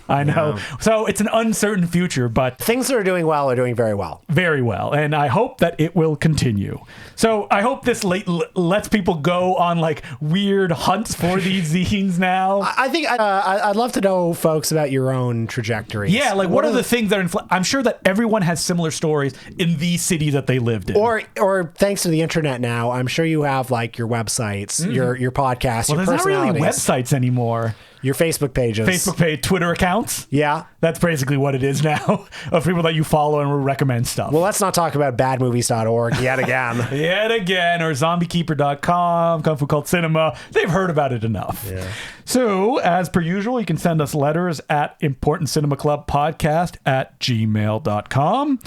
I know. So it's an uncertain future, but things that are doing well are doing very well. Very well. And I hope that it will continue. So I hope this lets people go on like weird hunts for these zines now. I think I'd love to know, folks, about your own trajectory. Yeah, like what are the things that are I'm sure that everyone has similar stories in these cities that they lived in. Or thanks to the internet now, I'm sure you have like your websites, your podcasts, well, your there's not really personalities. websites anymore. Your Facebook pages. Facebook page, Twitter accounts. Yeah. That's basically what it is now, of people that you follow and will recommend stuff. Well, let's not talk about badmovies.org yet again. Or zombiekeeper.com, Kung Fu Cult Cinema. They've heard about it enough. Yeah. So, as per usual, you can send us letters at importantcinemaclubpodcast@gmail.com.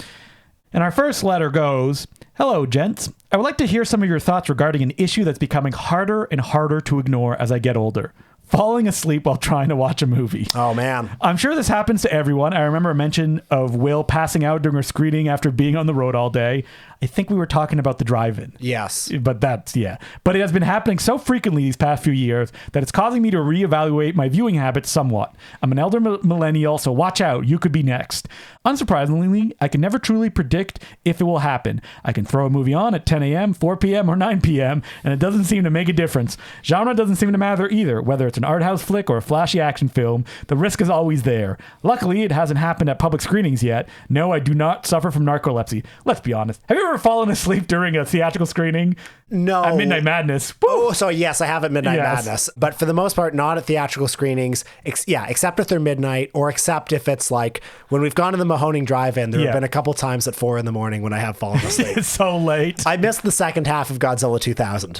And our first letter goes, "Hello, gents. I would like to hear some of your thoughts regarding an issue that's becoming harder and harder to ignore as I get older. Falling asleep while trying to watch a movie. Oh, man. I'm sure this happens to everyone. I remember a mention of Will passing out during a screening after being on the road all day. I think we were talking about the drive-in. Yes. But that's, yeah. But it has been happening so frequently these past few years that it's causing me to reevaluate my viewing habits somewhat. I'm an elder millennial, so watch out. You could be next. Unsurprisingly, I can never truly predict if it will happen. I can throw a movie on at 10 a.m., 4 p.m., or 9 p.m., and it doesn't seem to make a difference. Genre doesn't seem to matter either, whether it's an art house flick or a flashy action film. The risk is always there. Luckily, it hasn't happened at public screenings yet. No, I do not suffer from narcolepsy. Let's be honest. Have you ever fallen asleep during a theatrical screening? No. At Midnight Madness. Woo! Oh, so yes, I have at Midnight Madness. But for the most part, not at theatrical screens. Except if they're midnight, or except if it's like when we've gone to the Mahoning Drive-In, there have been a couple times at 4 a.m. when I have fallen asleep. It's so late. I missed the second half of Godzilla 2000.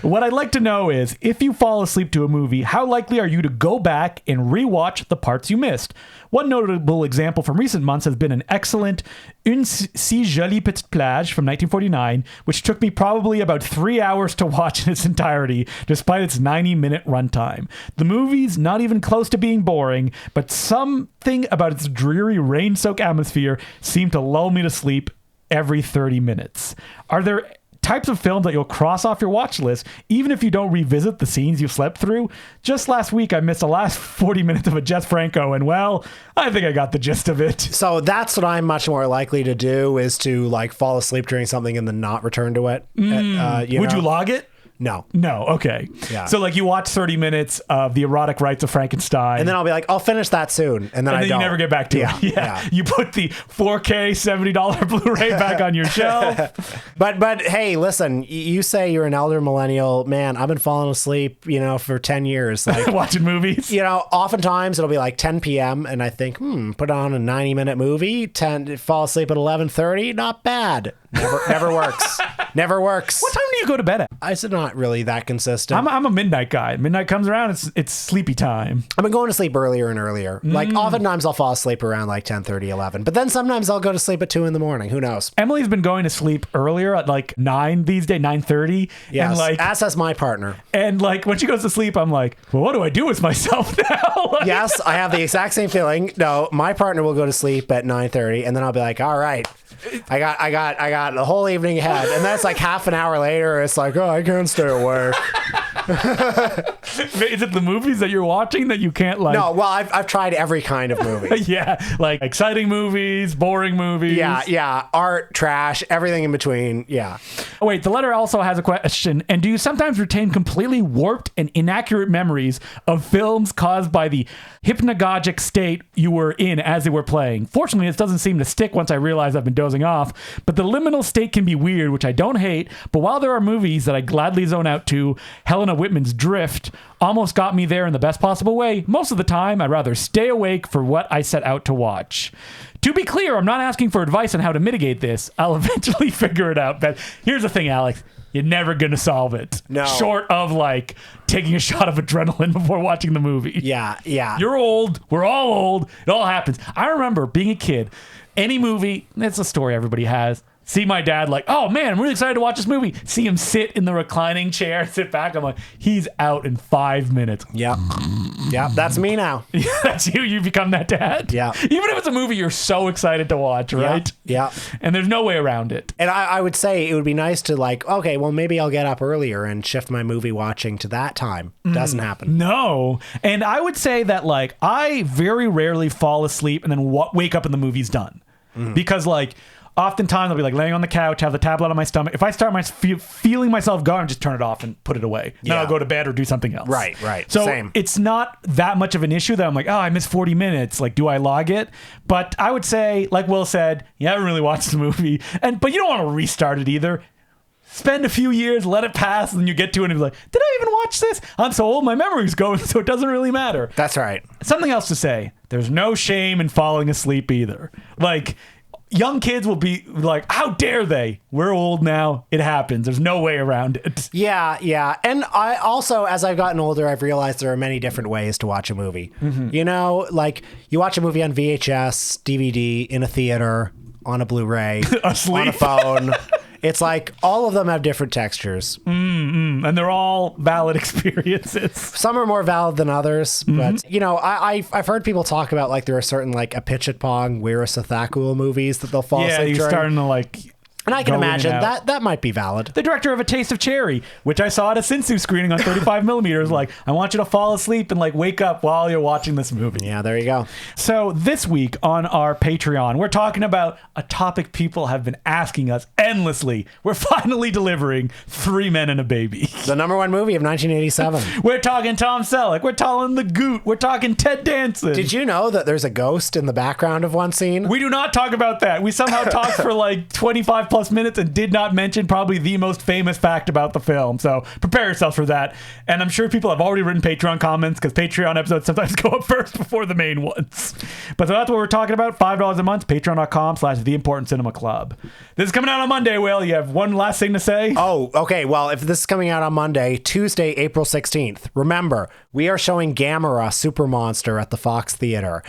What I'd like to know is, if you fall asleep to a movie, how likely are you to go back and rewatch the parts you missed? One notable example from recent months has been an excellent Une si jolie petite plage from 1949, which took me probably about 3 hours to watch in its entirety, despite its 90-minute runtime. The movie's not even close to being boring, but something about its dreary, rain-soaked atmosphere seemed to lull me to sleep every 30 minutes. Are there types of films that you'll cross off your watch list, even if you don't revisit the scenes you slept through? Just last week, I missed the last 40 minutes of a Jess Franco, and well, I think I got the gist of it. So that's what I'm much more likely to do, is to like fall asleep during something and then not return to it. Would you log it? No. Okay. Yeah. So like you watch 30 minutes of The Erotic Rites of Frankenstein. And then I'll be like, I'll finish that soon. And then I don't. You never get back to it. Yeah. You put the 4K $70 Blu-ray back on your shelf. But hey, listen, you say you're an elder millennial. Man, I've been falling asleep, for 10 years. Like watching movies. Oftentimes it'll be like 10 p.m. and I think, put on a 90-minute movie, fall asleep at 11:30. Not bad. Never works. Never works. What time do you go to bed at? It's not really that consistent. I'm a midnight guy. Midnight comes around, it's sleepy time. I've been going to sleep earlier and earlier. Like oftentimes I'll fall asleep around like 10:30, 11. But then sometimes I'll go to sleep at 2 a.m. Who knows? Emily's been going to sleep earlier at like 9 these days, 9:30. Yes, and like, as has my partner. And like when she goes to sleep, I'm like, well, what do I do with myself now? Yes, I have the exact same feeling. No, my partner will go to sleep at 9:30, and then I'll be like, all right, I got the whole evening ahead. And then it's like half an hour later, it's like, oh, I can't stay awake. Is it the movies that you're watching that you can't like? No, well, I've tried every kind of movie. Yeah, like exciting movies, boring movies. Yeah, art, trash, everything in between. Yeah. Oh, wait, the letter also has a question. And do you sometimes retain completely warped and inaccurate memories of films caused by the hypnagogic state you were in as they were playing? Fortunately, this doesn't seem to stick once I realize I've been dozing off, but the liminal state can be weird, which I don't hate. But while there are movies that I gladly zone out to, Helena Whitman's Drift almost got me there in the best possible way. Most of the time, I'd rather stay awake for what I set out to watch. To be clear, I'm not asking for advice on how to mitigate this. I'll eventually figure it out. But here's the thing, Alex. You're never going to solve it. No. Short of like taking a shot of adrenaline before watching the movie. Yeah. You're old. We're all old. It all happens. I remember being a kid, any movie, it's a story everybody has. See my dad like, oh man, I'm really excited to watch this movie. See him sit in the reclining chair, sit back. I'm like, he's out in 5 minutes. Yep. That's me now. That's you. You become that dad. Yeah. Even if it's a movie you're so excited to watch, right? Yeah. And there's no way around it. And I would say it would be nice to like, okay, well, maybe I'll get up earlier and shift my movie watching to that time. Doesn't happen. No. And I would say that like I very rarely fall asleep and then wake up and the movie's done. Because like oftentimes I'll be like laying on the couch, have the tablet on my stomach. If I start feeling myself going, just turn it off and put it away. Then I'll go to bed or do something else. Right. So Same. it's not that much of an issue that I'm like, oh, I missed 40 minutes. Like, do I log it? But I would say, like Will said, you haven't really watched the movie, but you don't want to restart it either. Spend a few years, let it pass, and then you get to it and be like, did I even watch this? I'm so old, my memory's going, so it doesn't really matter. That's right. Something else to say. There's no shame in falling asleep either. Like, young kids will be like, how dare they? We're old now. It happens. There's no way around it. Yeah. And I also, as I've gotten older, I've realized there are many different ways to watch a movie. You know, like you watch a movie on VHS, DVD, in a theater, on a Blu-ray, Asleep. on a phone. It's like all of them have different textures. And they're all valid experiences. Some are more valid than others, but you know, I've heard people talk about like there are certain like a Pitch It Pong, Weira Sathakul movies that they'll fall Yeah, asleep you're during. starting to like... And I can go in imagine and out. that might be valid. The director of A Taste of Cherry, which I saw at a Sinsu screening on 35 millimeters, like, I want you to fall asleep and like wake up while you're watching this movie. Yeah, there you go. So this week on our Patreon, we're talking about a topic people have been asking us endlessly. We're finally delivering 3 Men and a Baby. The number one movie of 1987. We're talking Tom Selleck. We're talking The Goot. We're talking Ted Danson. Did you know that there's a ghost in the background of one scene? We do not talk about that. We somehow talked for like 25 plus minutes and did not mention probably the most famous fact about the film. So prepare yourselves for that. And I'm sure people have already written Patreon comments because Patreon episodes sometimes go up first before the main ones. But so that's what we're talking about. $5 a month, patreon.com/The Important Cinema Club. This is coming out on Monday, Will. You have one last thing to say? Oh, okay. Well, if this is coming out on Monday, Tuesday, April 16th, remember, we are showing Gamera Super Monster at the Fox Theater.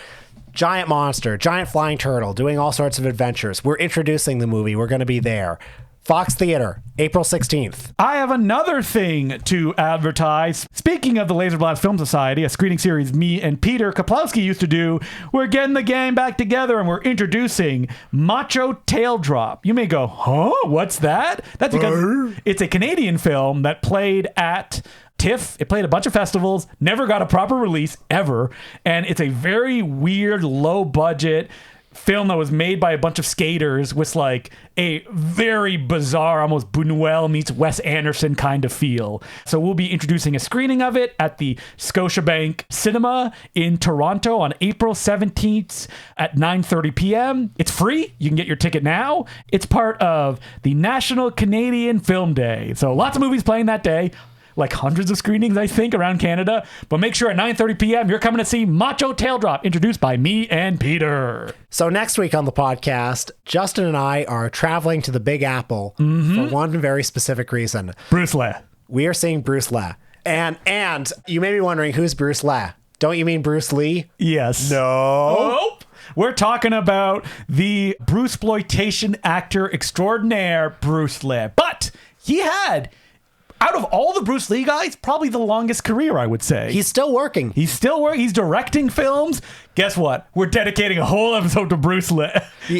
Giant monster, giant flying turtle, doing all sorts of adventures. We're introducing the movie. We're going to be there. Fox Theater, April 16th. I have another thing to advertise. Speaking of the Laser Blast Film Society, a screening series me and Peter Kaplowski used to do, we're getting the gang back together and we're introducing Macho Tail Drop. You may go, huh? What's that? That's because it's a Canadian film that played at TIFF. It played a bunch of festivals, never got a proper release ever, and it's a very weird, low budget film that was made by a bunch of skaters with like a very bizarre, almost Buñuel meets Wes Anderson kind of feel. So we'll be introducing a screening of it at the Scotiabank Cinema in Toronto on April 17th at 9:30 p.m. It's free. You can get your ticket now. It's part of the National Canadian Film Day. So lots of movies playing that day. Like hundreds of screenings, I think, around Canada. But make sure at 9:30 p.m. you're coming to see Macho Tail Drop, introduced by me and Peter. So next week on the podcast, Justin and I are traveling to the Big Apple for one very specific reason. Bruce Lee. We are seeing Bruce Lee. And you may be wondering, who's Bruce Lee? Don't you mean Bruce Lee? Yes. No. Nope. We're talking about the Bruceploitation actor extraordinaire, Bruce Lee. But he had out of all the Bruce Lee guys, probably the longest career, I would say. He's still working. He's still working. He's directing films. Guess what? We're dedicating a whole episode to Bruce Lee.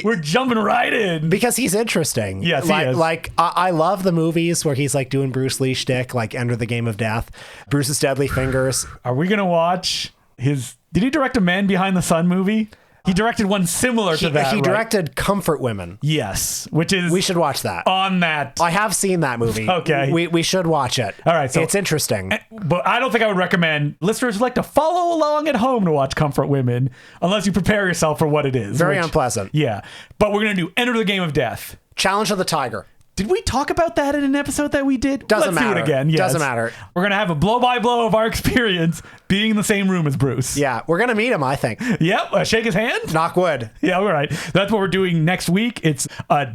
We're jumping right in. Because he's interesting. Yes, like, he is. Like, I love the movies where he's like doing Bruce Lee shtick, like Enter the Game of Death, Bruce's Deadly Fingers. Are we going to watch his... Did he direct a Man Behind the Sun movie? He directed one similar to that, He right? directed Comfort Women. Yes, which is... We should watch that. On that. I have seen that movie. Okay. We should watch it. All right. So it's interesting. But I don't think I would recommend listeners who like to follow along at home to watch Comfort Women unless you prepare yourself for what it is. Very unpleasant. Yeah. But we're going to do Enter the Game of Death. Challenge of the Tiger. Did we talk about that in an episode that we did? Doesn't Let's matter. do it again. Yes. Doesn't matter. We're going to have a blow-by-blow of our experience being in the same room as Bruce. Yeah, we're going to meet him, I think. Yep. Shake his hand. Knock wood. Yeah, all right. That's what we're doing next week. It's a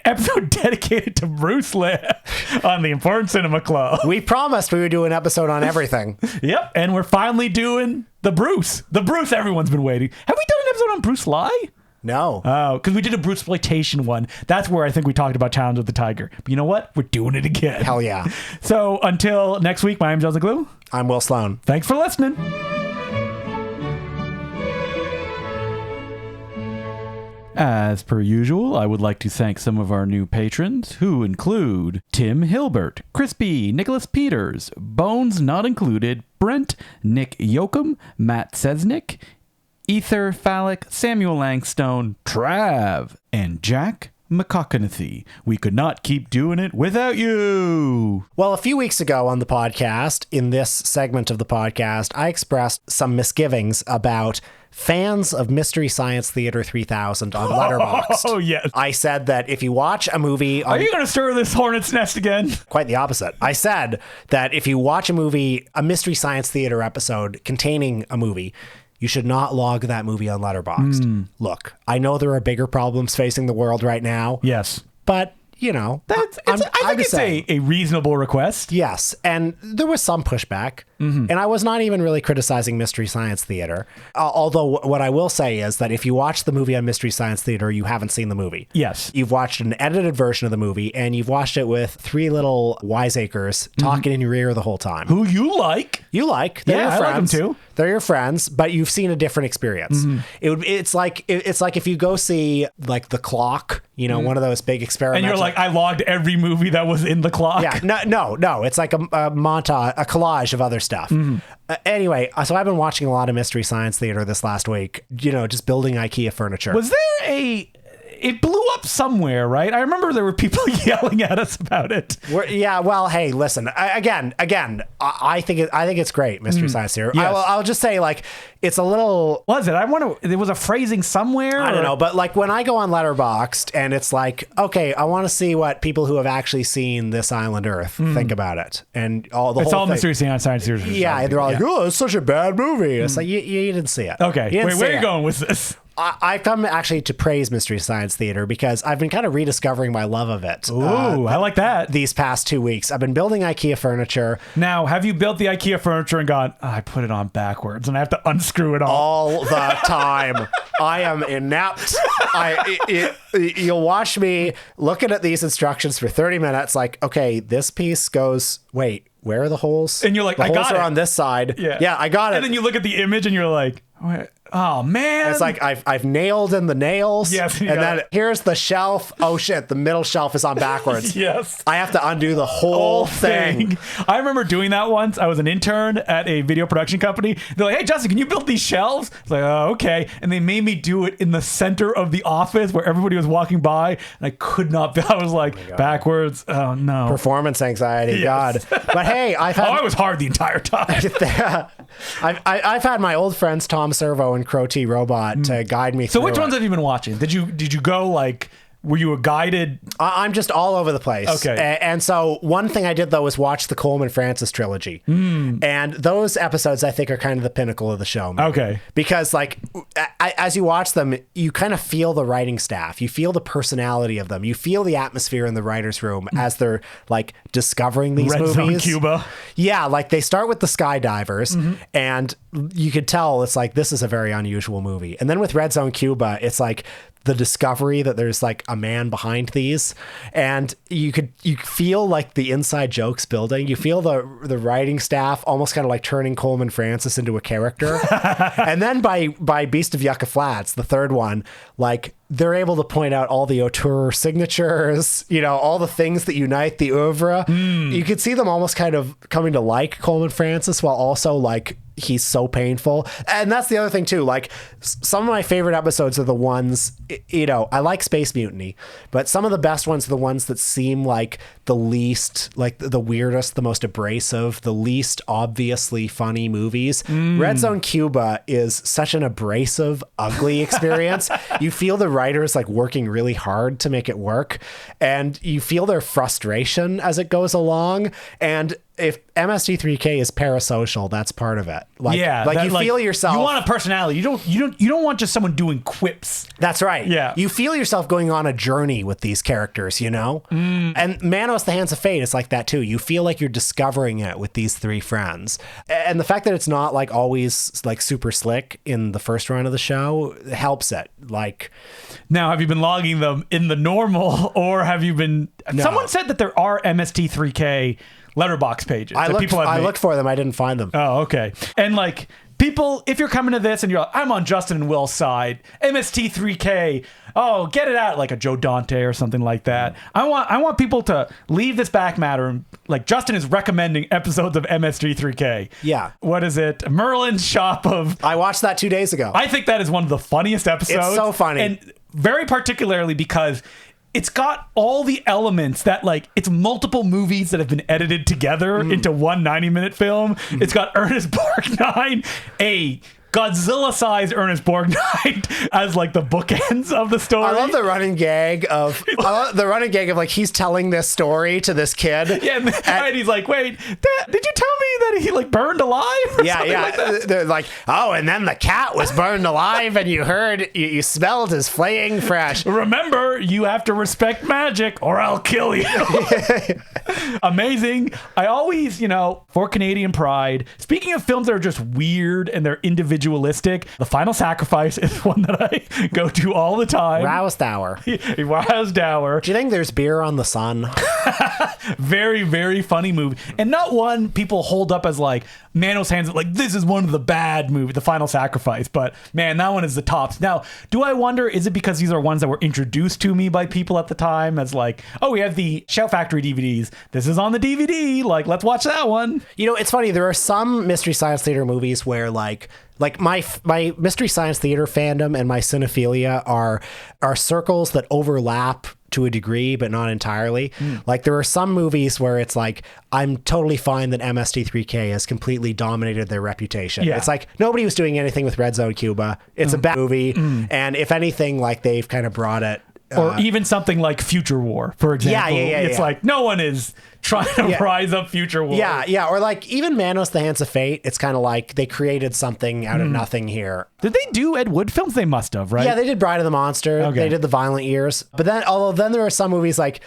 episode dedicated to Bruce Lee on the Important Cinema Club. We promised we would do an episode on everything. Yep. And we're finally doing the Bruce. The Bruce everyone's been waiting. Have we done an episode on Bruce Lee? No. Oh, because we did a Bruceploitation one. That's where I think we talked about Challenge of the Tiger. But you know what? We're doing it again. Hell yeah. So until next week, my name's Joseph Glue. I'm Will Sloan. Thanks for listening. As per usual, I would like to thank some of our new patrons, who include Tim Hilbert, Crispy, Nicholas Peters, Bones Not Included, Brent, Nick Yoakum, Matt Sesnick, Ether Phallic, Samuel Langstone, Trav, and Jack McCockernathy. We could not keep doing it without you. Well, a few weeks ago on the podcast, in this segment of the podcast, I expressed some misgivings about fans of Mystery Science Theater 3000 on Letterboxd. Oh, yes. I said that if you watch a movie... Are you going to stir this hornet's nest again? Quite the opposite. I said that if you watch a movie, a Mystery Science Theater episode containing a movie, you should not log that movie on Letterboxd. Look, I know there are bigger problems facing the world right now. Yes. But, you know, I think it's a reasonable request. Yes, and there was some pushback, and I was not even really criticizing Mystery Science Theater. Although what I will say is that if you watch the movie on Mystery Science Theater, you haven't seen the movie. Yes. You've watched an edited version of the movie, and you've watched it with three little wiseacres talking in your ear the whole time. Who you like. You like. They're your I like them friends. too. They're your friends, but you've seen a different experience. It's like if you go see like The Clock, you know, one of those big experiments. And you're like, I logged every movie that was in The Clock. Yeah, no. It's like a montage, a collage of other stuff. Anyway, so I've been watching a lot of Mystery Science Theater this last week, you know, just building IKEA furniture. Was there it blew up somewhere, right? I remember there were people yelling at us about it. Yeah, well, hey, listen. I think it's great, Mystery Science Theater. Yes. I'll just say, like, it's a little. Was it? There was a phrasing somewhere. I don't know, but like when I go on Letterboxd and it's like, okay, I want to see what people who have actually seen This Island Earth think about it, and It's all thing. Mystery Science Theater. Yeah, and they're all like, oh, it's such a bad movie. It's like you didn't see it. Okay, You didn't wait, see where are you it. going with this? I've come actually to praise Mystery Science Theater because I've been kind of rediscovering my love of it. Ooh, I like that. These past 2 weeks, I've been building IKEA furniture. Now, have you built the IKEA furniture and gone, I put it on backwards and I have to unscrew it all? The time. I am inept. You'll watch me looking at these instructions for 30 minutes like, okay, this piece goes, wait, where are the holes? And you're like, the I holes got are it. on this side. Yeah, I got it. And then you look at the image and you're like, oh, man. It's like I've nailed in the nails. Yes, and then here's the shelf. Oh shit, the middle shelf is on backwards. Yes. I have to undo the whole thing. I remember doing that once. I was an intern at a video production company. They're like, hey, Justin, can you build these shelves? I was like, oh, okay. And they made me do it in the center of the office where everybody was walking by, and I could not. I was like, backwards. Oh, no. Performance anxiety. Yes. God. But hey, I've had. Oh, it was hard the entire time. I've had my old friends Tom Servo and Crow T Robot to guide me through. So which ones have you been watching? Did you go like, were you a guided? I'm just all over the place. Okay. And so one thing I did though was watch the Coleman Francis trilogy. And those episodes I think are kind of the pinnacle of the show. Maybe. Okay. Because like as you watch them, you kind of feel the writing staff. You feel the personality of them. You feel the atmosphere in the writer's room as they're like discovering these Red movies. Zone Cuba. Yeah, like they start with the skydivers and you could tell it's like, this is a very unusual movie. And then with Red Zone Cuba, it's like the discovery that there's like a man behind these, and you feel like the inside jokes building. You feel the writing staff almost kind of like turning Coleman Francis into a character. And then by Beast of Yucca Flats, the third one, like they're able to point out all the auteur signatures, all the things that unite the oeuvre. You could see them almost kind of coming to like Coleman Francis while also like he's so painful. And that's the other thing too. Like some of my favorite episodes are the ones, I like Space Mutiny, but some of the best ones are the ones that seem like the least, like the weirdest, the most abrasive, the least obviously funny movies. Red Zone Cuba is such an abrasive, ugly experience. You feel the writers like working really hard to make it work, and you feel their frustration as it goes along. And if MST3K is parasocial, that's part of it. Like, you feel yourself. You want a personality. You don't want just someone doing quips. That's right. Yeah. You feel yourself going on a journey with these characters, And Manos, the Hands of Fate, is like that too. You feel like you're discovering it with these three friends. And the fact that it's not like always like super slick in the first run of the show helps it. Like, now, have you been logging them in the normal, or have you been? No. Someone said that there are MST3K letterbox pages. I looked for them. I didn't find them. Oh, okay. And like people, if you're coming to this and you're like, I'm on Justin and Will's side, MST3K, oh, get it out, like a Joe Dante or something like that. I want people to leave this back matter, and like Justin is recommending episodes of MST3K. Yeah. What is it? Merlin's Shop of... I watched that 2 days ago. I think that is one of the funniest episodes. It's so funny. And very particularly because it's got all the elements that, like, it's multiple movies that have been edited together into one 90-minute film. It's got Ernest Borgnine, a Godzilla-sized Ernest Borgnine as like the bookends of the story. I love the running gag of like he's telling this story to this kid. Yeah, and he's like, "Wait, did you tell me that he like burned alive?" Or something like that? They're like, "Oh, and then the cat was burned alive, and you smelled his flaying fresh." Remember, you have to respect magic, or I'll kill you. Amazing. I always, for Canadian pride. Speaking of films that are just weird and they're individualistic, The Final Sacrifice is one that I go to all the time. Roused Hour. Roused Hour. Do you think there's beer on the sun? Very, very funny movie. And not one people hold up as like Manos Hands, like this is one of the bad movies, The Final Sacrifice. But man, that one is the tops. Now, do I wonder, is it because these are ones that were introduced to me by people at the time as like, oh, we have the Shout Factory DVDs. This is on the DVD. Like, let's watch that one. It's funny. There are some Mystery Science Theater movies where like my Mystery Science Theater fandom and my cinephilia are circles that overlap to a degree, but not entirely. Like there are some movies where it's like, I'm totally fine that MST3K has completely dominated their reputation. Yeah. It's like nobody was doing anything with Red Zone Cuba. It's a bad movie. And if anything, like they've kind of brought it. Or even something like Future War, for example. It's like no one is trying to rise up Future War. Yeah. Or like even Manos, the Hands of Fate, it's kind of like they created something out of nothing here. Did they do Ed Wood films? They must have, right? Yeah, they did Bride of the Monster. Okay. They did The Violent Years. But then there are some movies like,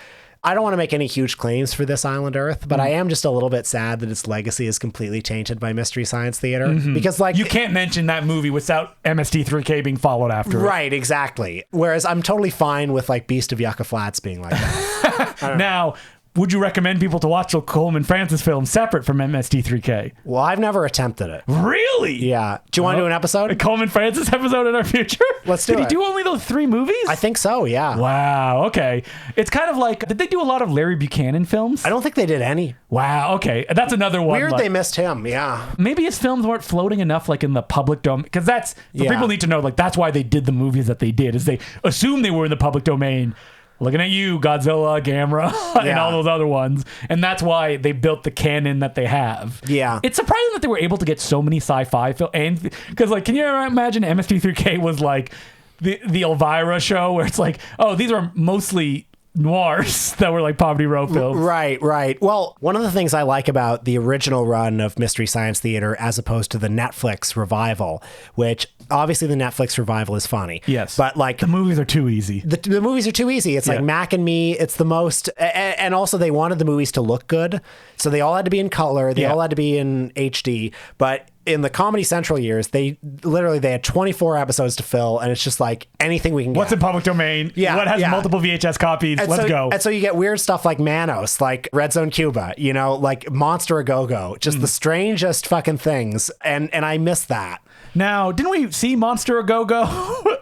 I don't want to make any huge claims for This Island Earth, but I am just a little bit sad that its legacy is completely tainted by Mystery Science Theater. Because like you can't mention that movie without MST3K being followed after it. Right, exactly. Whereas I'm totally fine with like Beast of Yucca Flats being like that. Now, would you recommend people to watch the Coleman Francis film separate from MST3K? Well, I've never attempted it. Really? Yeah. Do you want to do an episode? A Coleman Francis episode in our future? Let's do it. Did he do only those 3 movies? I think so, yeah. Wow, okay. It's kind of like, did they do a lot of Larry Buchanan films? I don't think they did any. Wow, okay. That's another one. Weird they missed him, yeah. Maybe his films weren't floating enough like in the public domain, because that's, people need to know, like that's why they did the movies that they did, is they assumed they were in the public domain. Looking at you, Godzilla, Gamera, and all those other ones. And that's why they built the canon that they have. Yeah. It's surprising that they were able to get so many sci-fi films. And because, like, can you imagine MST3K was like the Elvira show where it's like, oh, these are mostly noirs that were like Poverty Row films. Right. Well, one of the things I like about the original run of Mystery Science Theater as opposed to the Netflix revival, which obviously the Netflix revival is funny. Yes. But like the movies are too easy. The movies are too easy. It's like Mac and Me. It's the most, and also they wanted the movies to look good. So they all had to be in color. They all had to be in HD. But in the Comedy Central years, they had 24 episodes to fill, and it's just like anything we can get. What's in public domain? Yeah, what has yeah. multiple VHS copies? Let's go. And so you get weird stuff like Manos, like Red Zone Cuba, you know, like Monster A Go-Go, just the strangest fucking things. And I miss that. Now, didn't we see Monster A Go-Go?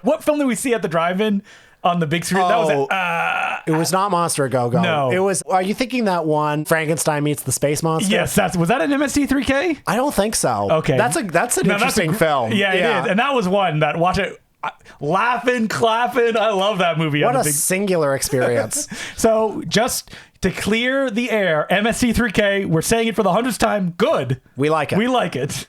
What film did we see at the drive-in on the big screen? That was it. It was not Monster A Go-Go. No. It was, are you thinking that one, Frankenstein Meets the Space Monster? Yes, was that an MST3K? I don't think so. Okay. That's an interesting film. Yeah, it is. And that was one that, watch it, laughing, clapping. I love that movie. What a singular experience. So just to clear the air, MST3K, we're saying it for the 100th time, good. We like it. We like it.